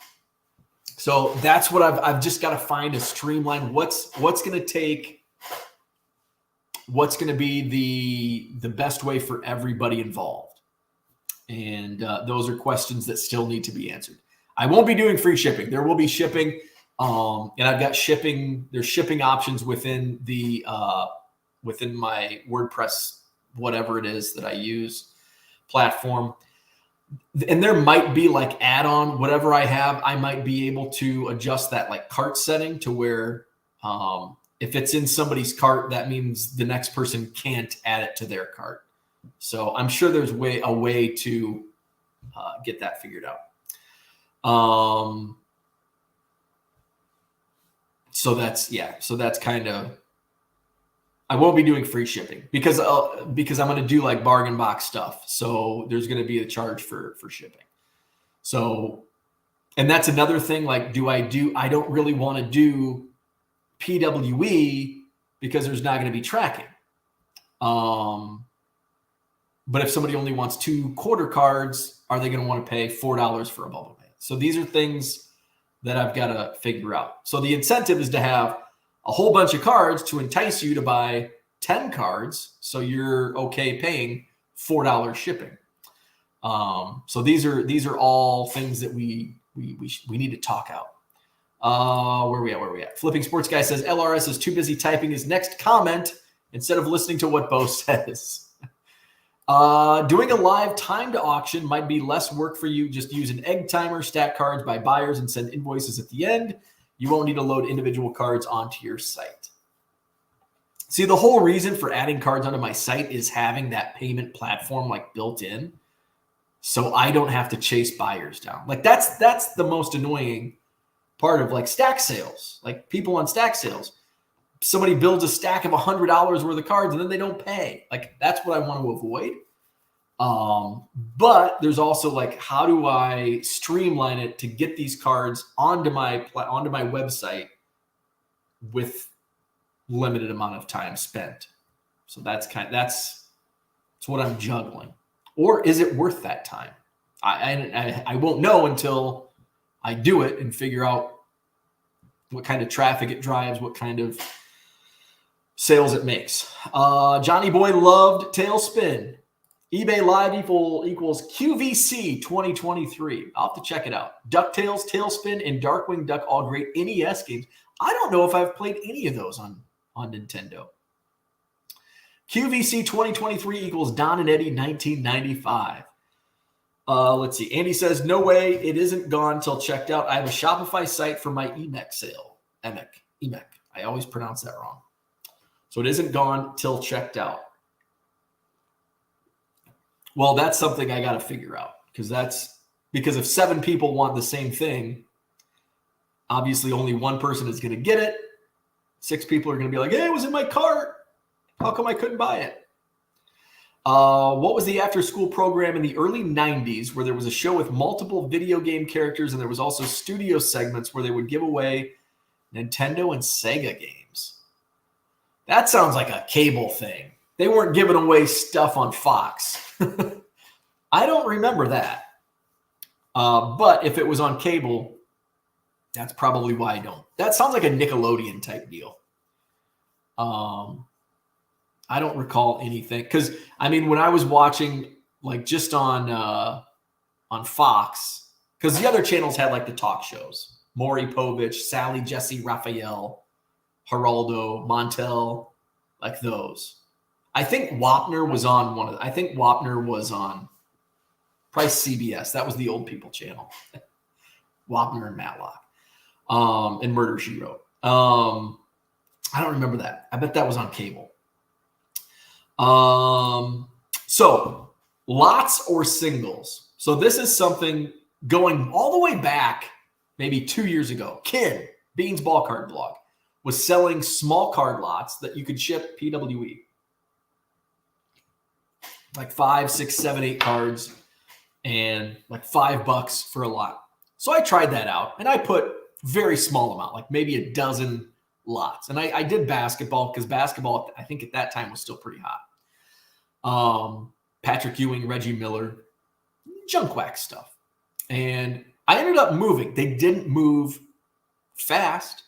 So that's what I've just got to find a streamline. What's going to take, what's going to be the best way for everybody involved. And those are questions that still need to be answered. I won't be doing free shipping. There will be shipping. And I've got shipping. There's shipping options within within my WordPress, whatever it is that I use, platform. And there might be like add-on, whatever I have, I might be able to adjust that like cart setting to where if it's in somebody's cart, that means the next person can't add it to their cart. So I'm sure there's a way to get that figured out. So that's kind of, I won't be doing free shipping because I'm going to do like bargain box stuff. So there's going to be a charge for shipping. So, and that's another thing. Like, I don't really want to do PWE because there's not going to be tracking. But if somebody only wants 2 quarter cards, are they going to want to pay $4 for a bubble band? So these are things that I've got to figure out. So the incentive is to have a whole bunch of cards to entice you to buy 10 cards, so you're okay paying $4 shipping. So these are all things that we need to talk out. Where are we at? Flipping Sports Guy says LRS is too busy typing his next comment instead of listening to what Bo says. Doing a live timed auction might be less work for you. Just use an egg timer, stack cards by buyers, and send invoices at the end. You won't need to load individual cards onto your site. See, the whole reason for adding cards onto my site is having that payment platform like built in, so I don't have to chase buyers down. Like that's the most annoying part of like stack sales. Like people on stack sales, somebody builds a stack of $100 worth of cards and then they don't pay. Like that's what I want to avoid. But there's also like, how do I streamline it to get these cards onto my website with limited amount of time spent? So that's what I'm juggling. Or is it worth that time? I won't know until I do it and figure out what kind of traffic it drives, what kind of sales it makes. Johnny Boy loved Tailspin. eBay Live equals QVC 2023. I'll have to check it out. DuckTales, Tailspin, and Darkwing Duck, all great NES games. I don't know if I've played any of those on Nintendo. QVC 2023 equals Don and Eddie 1995. Let's see. Andy says, no way it isn't gone till checked out. I have a Shopify site for my EMEC sale. EMEC. I always pronounce that wrong. So it isn't gone till checked out. Well, that's something I got to figure out because if 7 people want the same thing, obviously only one person is going to get it. 6 people are going to be like, hey, it was in my cart. How come I couldn't buy it? What was the after-school program in the early 90s where there was a show with multiple video game characters and there was also studio segments where they would give away Nintendo and Sega games? That sounds like a cable thing. They weren't giving away stuff on Fox. I don't remember that. But if it was on cable, that's probably why I don't. That sounds like a Nickelodeon type deal. I don't recall anything because when I was watching like just on Fox, because the other channels had like the talk shows, Maury Povich, Sally, Jesse, Raphael, Geraldo, Montel, like those. I think Wapner was on one of I think Wapner was on probably CBS. That was the old people channel. Wapner and Matlock. And Murder, She Wrote. I don't remember that. I bet that was on cable. So lots or singles. So this is something going all the way back maybe 2 years ago. Kin, Beans Ball Card Blog, was selling small card lots that you could ship PWE. Like 5, 6, 7, 8 cards and like $5 for a lot. So I tried that out and I put very small amount, like maybe a dozen lots. And I did basketball because basketball, I think at that time was still pretty hot. Patrick Ewing, Reggie Miller, junk wax stuff. And I ended up moving. They didn't move fast,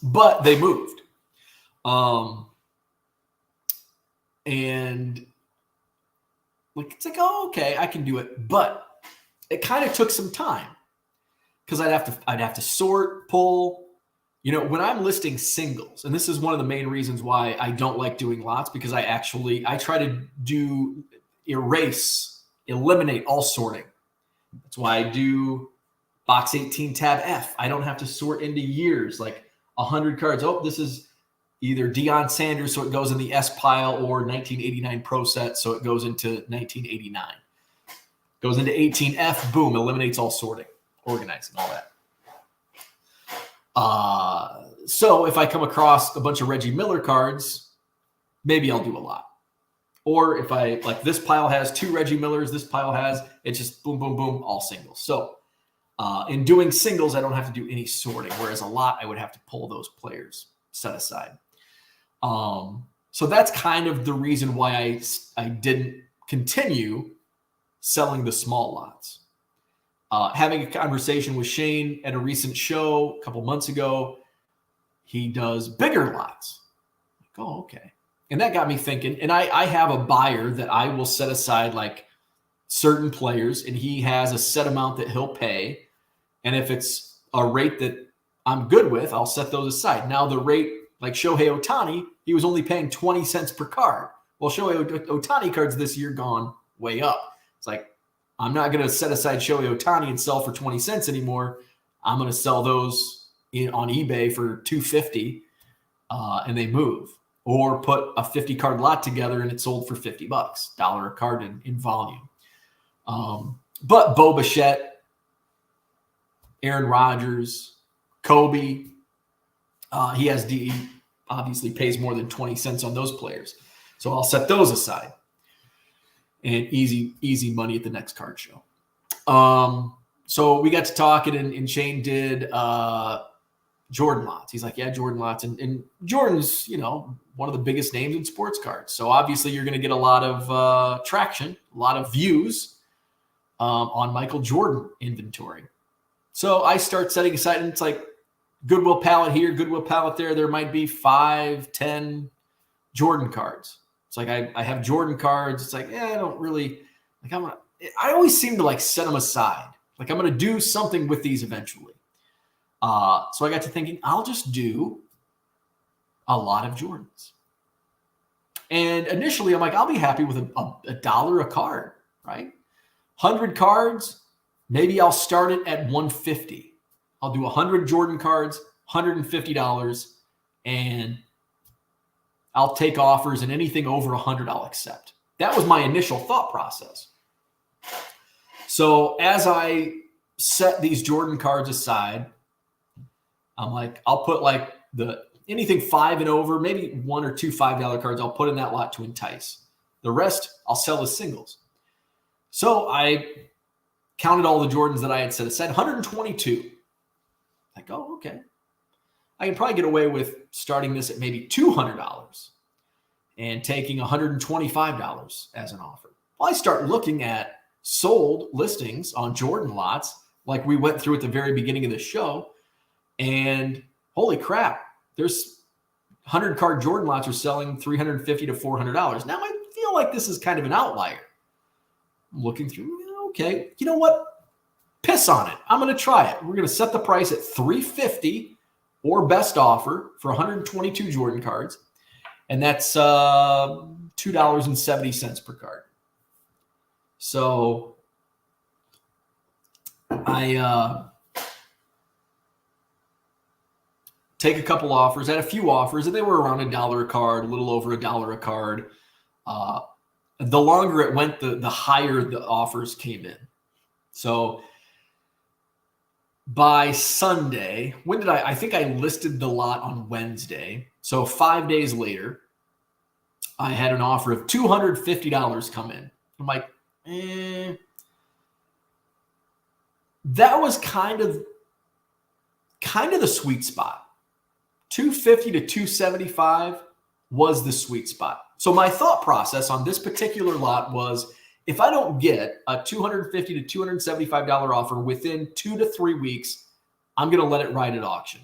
but they moved. And like it's like, oh, okay, I can do it. But it kind of took some time because I'd have to sort, pull. When I'm listing singles, and this is one of the main reasons why I don't like doing lots, because I try to eliminate all sorting. That's why I do box 18 tab F. I don't have to sort into years, like 100 cards. Oh, this is either Deion Sanders, so it goes in the S pile, or 1989 Pro Set, so it goes into 1989. Goes into 18F, boom, eliminates all sorting, organizing, all that. So if I come across a bunch of Reggie Miller cards, maybe I'll do a lot. Or if I, like this pile has 2 Reggie Millers, this pile has, it's just boom, boom, boom, all singles. So in doing singles, I don't have to do any sorting, whereas a lot, I would have to pull those players set aside. So that's kind of the reason why I didn't continue selling the small lots. Having a conversation with Shane at a recent show a couple months ago, he does bigger lots. Like, oh, okay. And that got me thinking. And I have a buyer that I will set aside like certain players, and he has a set amount that he'll pay. And if it's a rate that I'm good with, I'll set those aside. Now the rate, like Shohei Ohtani, he was only paying 20 cents per card. Well, Shohei Ohtani cards this year gone way up. It's like, I'm not going to set aside Shohei Ohtani and sell for 20 cents anymore. I'm going to sell those on eBay for $250, and they move. Or put a 50 card lot together and it sold for $50, $1 a card in volume. But Bo Bichette, Aaron Rodgers, Kobe, he obviously pays more than 20 cents on those players. So I'll set those aside. And easy money at the next card show. So we got to talking, and Shane did Jordan lots. He's like, yeah, Jordan lots. And Jordan's, one of the biggest names in sports cards. So obviously you're going to get a lot of traction, a lot of views on Michael Jordan inventory. So I start setting aside, and it's like Goodwill palette here, Goodwill palette there. There might be 5, 10 Jordan cards. It's like I have Jordan cards. It's like, I don't really like. I always seem to like set them aside. Like I'm going to do something with these eventually. So I got to thinking, I'll just do a lot of Jordans. And initially, I'm like, I'll be happy with $1 a card, right? 100 cards, maybe I'll start it at $150. I'll do 100 Jordan cards, $150, and I'll take offers, and anything over 100 I'll accept. That was my initial thought process. So as I set these Jordan cards aside, I'm like, I'll put like anything 5 and over, maybe 1 or 2 $5 cards, I'll put in that lot to entice. The rest I'll sell as singles. So I counted all the Jordans that I had set aside, 122. Like, oh, okay. I can probably get away with starting this at maybe $200 and taking $125 as an offer. Well, I start looking at sold listings on Jordan lots like we went through at the very beginning of the show, and holy crap, there's 100 card Jordan lots are selling $350 to $400. Now I feel like this is kind of an outlier. I'm looking through, okay, you know what? Piss on it. I'm going to try it. We're going to set the price at $350 or best offer for 122 Jordan cards. And that's $2.70 per card. So I take a couple offers. I had a few offers, and they were around $1 a card, a little over $1 a card. The longer it went, the higher the offers came in. So by Sunday, when did I think I listed the lot on Wednesday. So 5 days later, I had an offer of $250 come in. I'm like, that was kind of the sweet spot. $250 to $275 was the sweet spot. So my thought process on this particular lot was, if I don't get a $250 to $275 offer within 2 to 3 weeks, I'm going to let it ride at auction.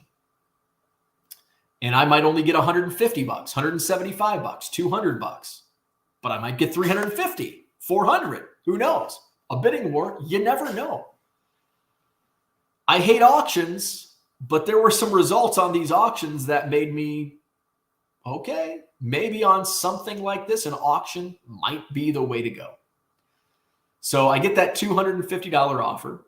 And I might only get $150, $175, $200, but I might get $350, $400. Who knows? A bidding war, you never know. I hate auctions, but there were some results on these auctions that made me, okay, maybe on something like this, an auction might be the way to go. So I get that $250 offer,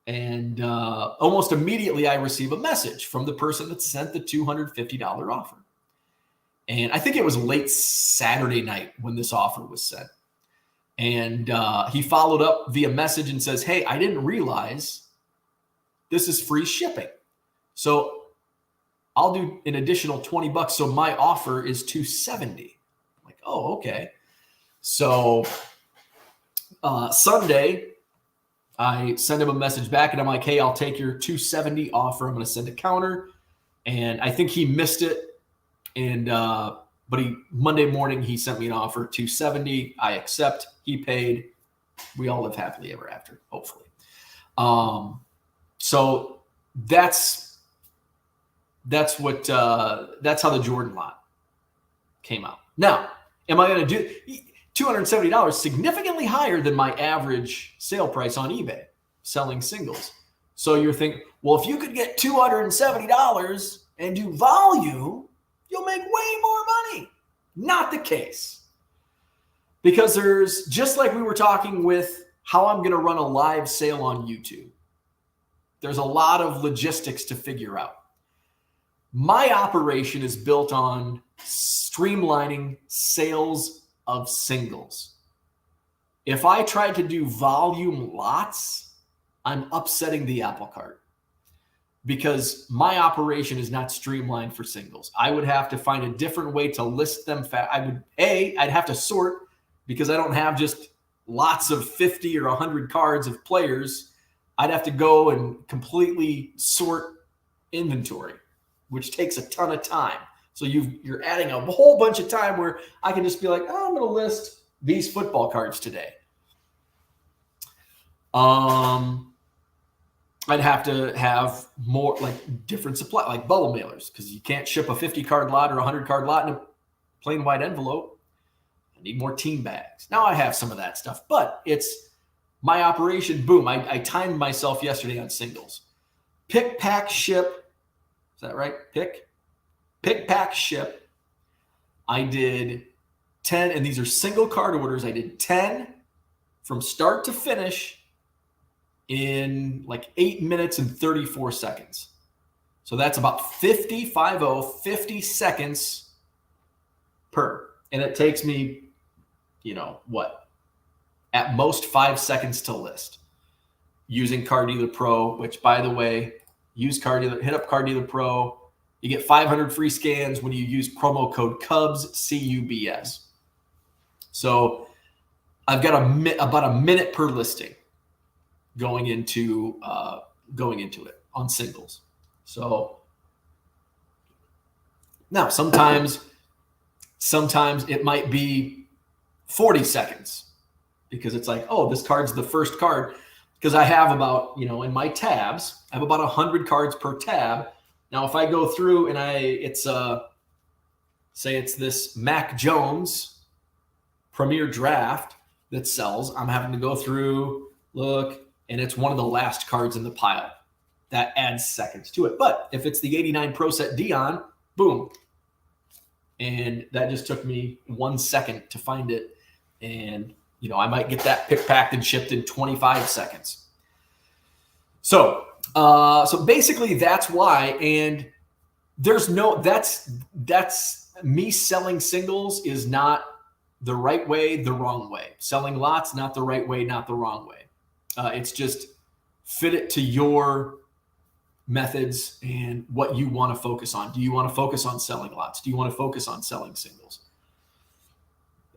and almost immediately I receive a message from the person that sent the $250 offer. And I think it was late Saturday night when this offer was sent. And he followed up via message and says, hey, I didn't realize this is free shipping. So I'll do an additional $20. So my offer is $270. I'm like, oh, okay. So Sunday, I send him a message back, and I'm like, hey, I'll take your $270 offer. I'm going to send a counter. And I think he missed it. And but Monday morning, he sent me an offer, $270. I accept. He paid. We all live happily ever after, hopefully. So that's how the Jordan lot came out. Now, am I going to do $270, significantly higher than my average sale price on eBay selling singles? So you're thinking, well, if you could get $270 and do volume, you'll make way more money. Not the case. Because there's, just like we were talking with how I'm going to run a live sale on YouTube, there's a lot of logistics to figure out. My operation is built on streamlining sales of singles. If I try to do volume lots, I'm upsetting the apple cart, because my operation is not streamlined for singles. I would have to find a different way to list them. I'd have to sort, because I don't have just lots of 50 or 100 cards of players. I'd have to go and completely sort inventory, which takes a ton of time. So you're adding a whole bunch of time where I can just be like, oh, I'm going to list these football cards today. I'd have to have more, like, different supply, like bubble mailers, because you can't ship a 50 card lot or a 100 card lot in a plain white envelope. I need more team bags. Now I have some of that stuff, but it's my operation. Boom. I timed myself yesterday on singles. Pick, pack, ship. Is that right? Pick, pack, ship. I did 10, and these are single card orders. I did 10 from start to finish in like 8 minutes and 34 seconds. So that's about 50 seconds per. And it takes me, at most 5 seconds to list using Car Dealer Pro, which, by the way, hit up Car Dealer Pro. You get 500 free scans when you use promo code CUBS, CUBS. So I've got about a minute per listing going into it on singles. So now sometimes it might be 40 seconds because it's like, oh, this card's the first card, because I have about, in my tabs, I have about 100 cards per tab. Now, if I go through and say it's this Mac Jones Premier Draft that sells, I'm having to go through, look, and it's one of the last cards in the pile. That adds seconds to it. But if it's the 89 Pro Set Dion, boom. And that just took me 1 second to find it. And, I might get that picked, packed, and shipped in 25 seconds. So basically that's why. And there's that's me selling singles is not the right way, the wrong way. Selling lots, not the right way, not the wrong way. It's just fit it to your methods and what you want to focus on. Do you want to focus on selling lots? Do you want to focus on selling singles?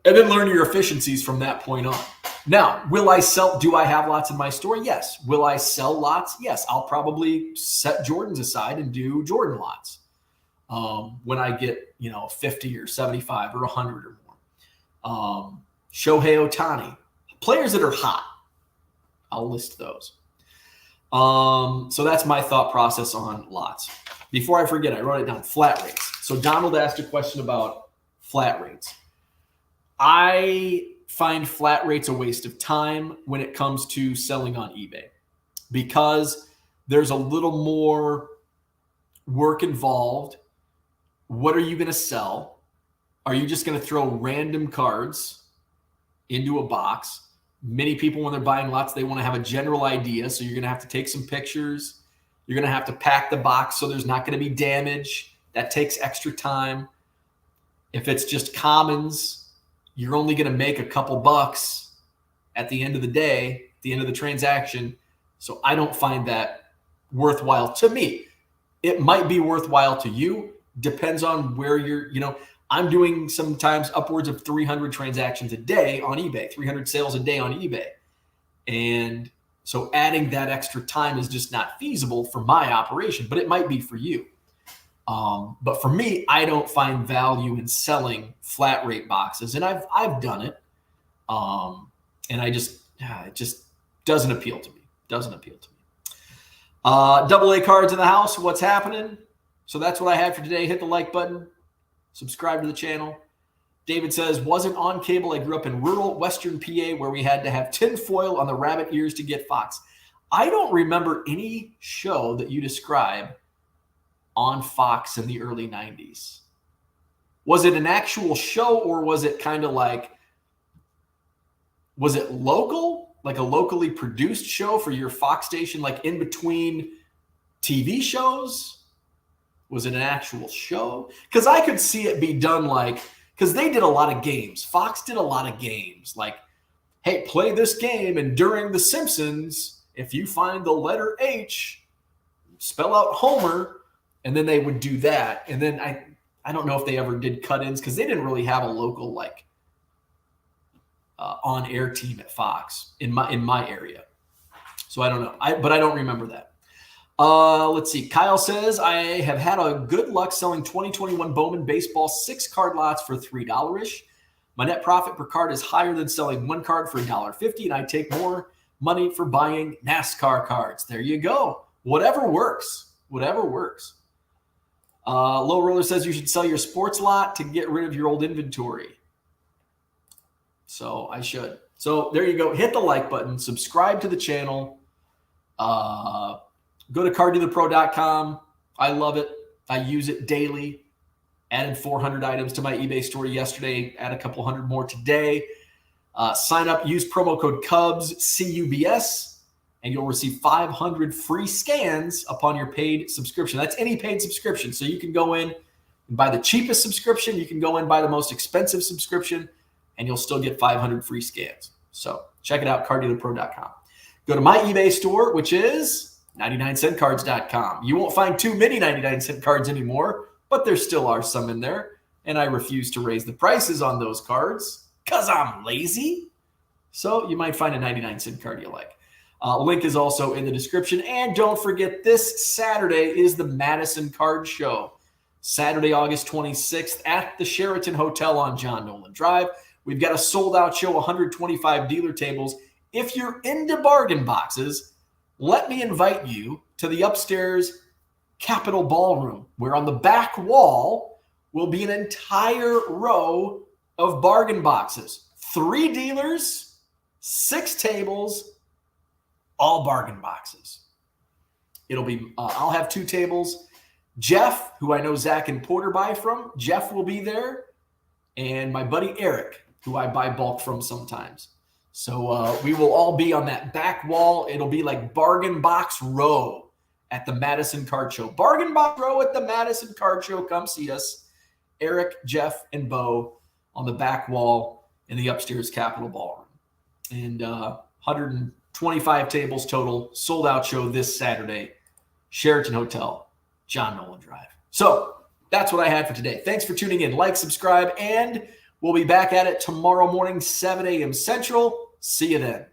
And then learn your efficiencies from that point on. Now, do I have lots in my store? Yes. Will I sell lots? Yes. I'll probably set Jordans aside and do Jordan lots when I get, 50 or 75 or 100 or more. Shohei Ohtani, players that are hot, I'll list those. So that's my thought process on lots. Before I forget, I wrote it down, flat rates. So Donald asked a question about flat rates. I find flat rates a waste of time when it comes to selling on eBay because there's a little more work involved. What are you going to sell? Are you just going to throw random cards into a box? Many people, when they're buying lots, they want to have a general idea. So you're going to have to take some pictures. You're going to have to pack the box so there's not going to be damage. That takes extra time. If it's just commons, you're only going to make a couple bucks at the end of the day, at the end of the transaction. So I don't find that worthwhile to me. It might be worthwhile to you. Depends on where you're, I'm doing sometimes upwards of 300 transactions a day on eBay, 300 sales a day on eBay. And so adding that extra time is just not feasible for my operation, but it might be for you. But for me, I don't find value in selling flat rate boxes, and I've done it. And it just doesn't appeal to me. Double A cards in the house. What's happening? So that's what I had for today. Hit the like button. Subscribe to the channel. David says, wasn't on cable. I grew up in rural Western PA where we had to have tin foil on the rabbit ears to get Fox. I don't remember any show that you describe on Fox in the early 90s. Was it an actual show or was it kind of like, was it local? Like a locally produced show for your Fox station, like in between TV shows? Was it an actual show? Because I could see it be done like, because they did a lot of games. Fox did a lot of games. Like, hey, play this game, and during The Simpsons, if you find the letter H, spell out Homer, and then they would do that. And then I don't know if they ever did cut-ins because they didn't really have a local like on-air team at Fox in my area. So I don't know. But I don't remember that. Let's see. Kyle says, I have had a good luck selling 2021 Bowman baseball 6-card lots for $3-ish. My net profit per card is higher than selling one card for $1.50, and I take more money for buying NASCAR cards. There you go. Whatever works. Low Roller says you should sell your sports lot to get rid of your old inventory. So I should. So there you go. Hit the like button. Subscribe to the channel. Go to cardealerpro.com. I love it. I use it daily. Added 400 items to my eBay store yesterday. Add a couple hundred more today. Sign up, use promo code Cubs, CUBS, and you'll receive 500 free scans upon your paid subscription. That's any paid subscription. So you can go in and buy the cheapest subscription. You can go in and buy the most expensive subscription, and you'll still get 500 free scans. So check it out, cardealerpro.com. Go to my eBay store, which is 99centcards.com. You won't find too many 99-cent cards anymore, but there still are some in there. And I refuse to raise the prices on those cards because I'm lazy. So you might find a 99-cent card you like. Link is also in the description. And don't forget, this Saturday is the Madison Card Show. Saturday, August 26th at the Sheraton Hotel on John Nolan Drive. We've got a sold-out show, 125 dealer tables. If you're into bargain boxes, let me invite you to the upstairs Capitol Ballroom, where on the back wall will be an entire row of bargain boxes. 3 dealers, 6 tables, all bargain boxes. It'll be, I'll have 2 tables. Jeff, who I know Zach and Porter buy from, Jeff will be there. And my buddy Eric, who I buy bulk from sometimes. So we will all be on that back wall. It'll be like bargain box row at the Madison Card Show. Bargain box row at the Madison Card Show. Come see us. Eric, Jeff, and Bo on the back wall in the upstairs Capitol Ballroom. And 125 tables total. Sold out show this Saturday. Sheraton Hotel, John Nolan Drive. So that's what I had for today. Thanks for tuning in. Like, subscribe, and we'll be back at it tomorrow morning, 7 a.m. Central. See you then.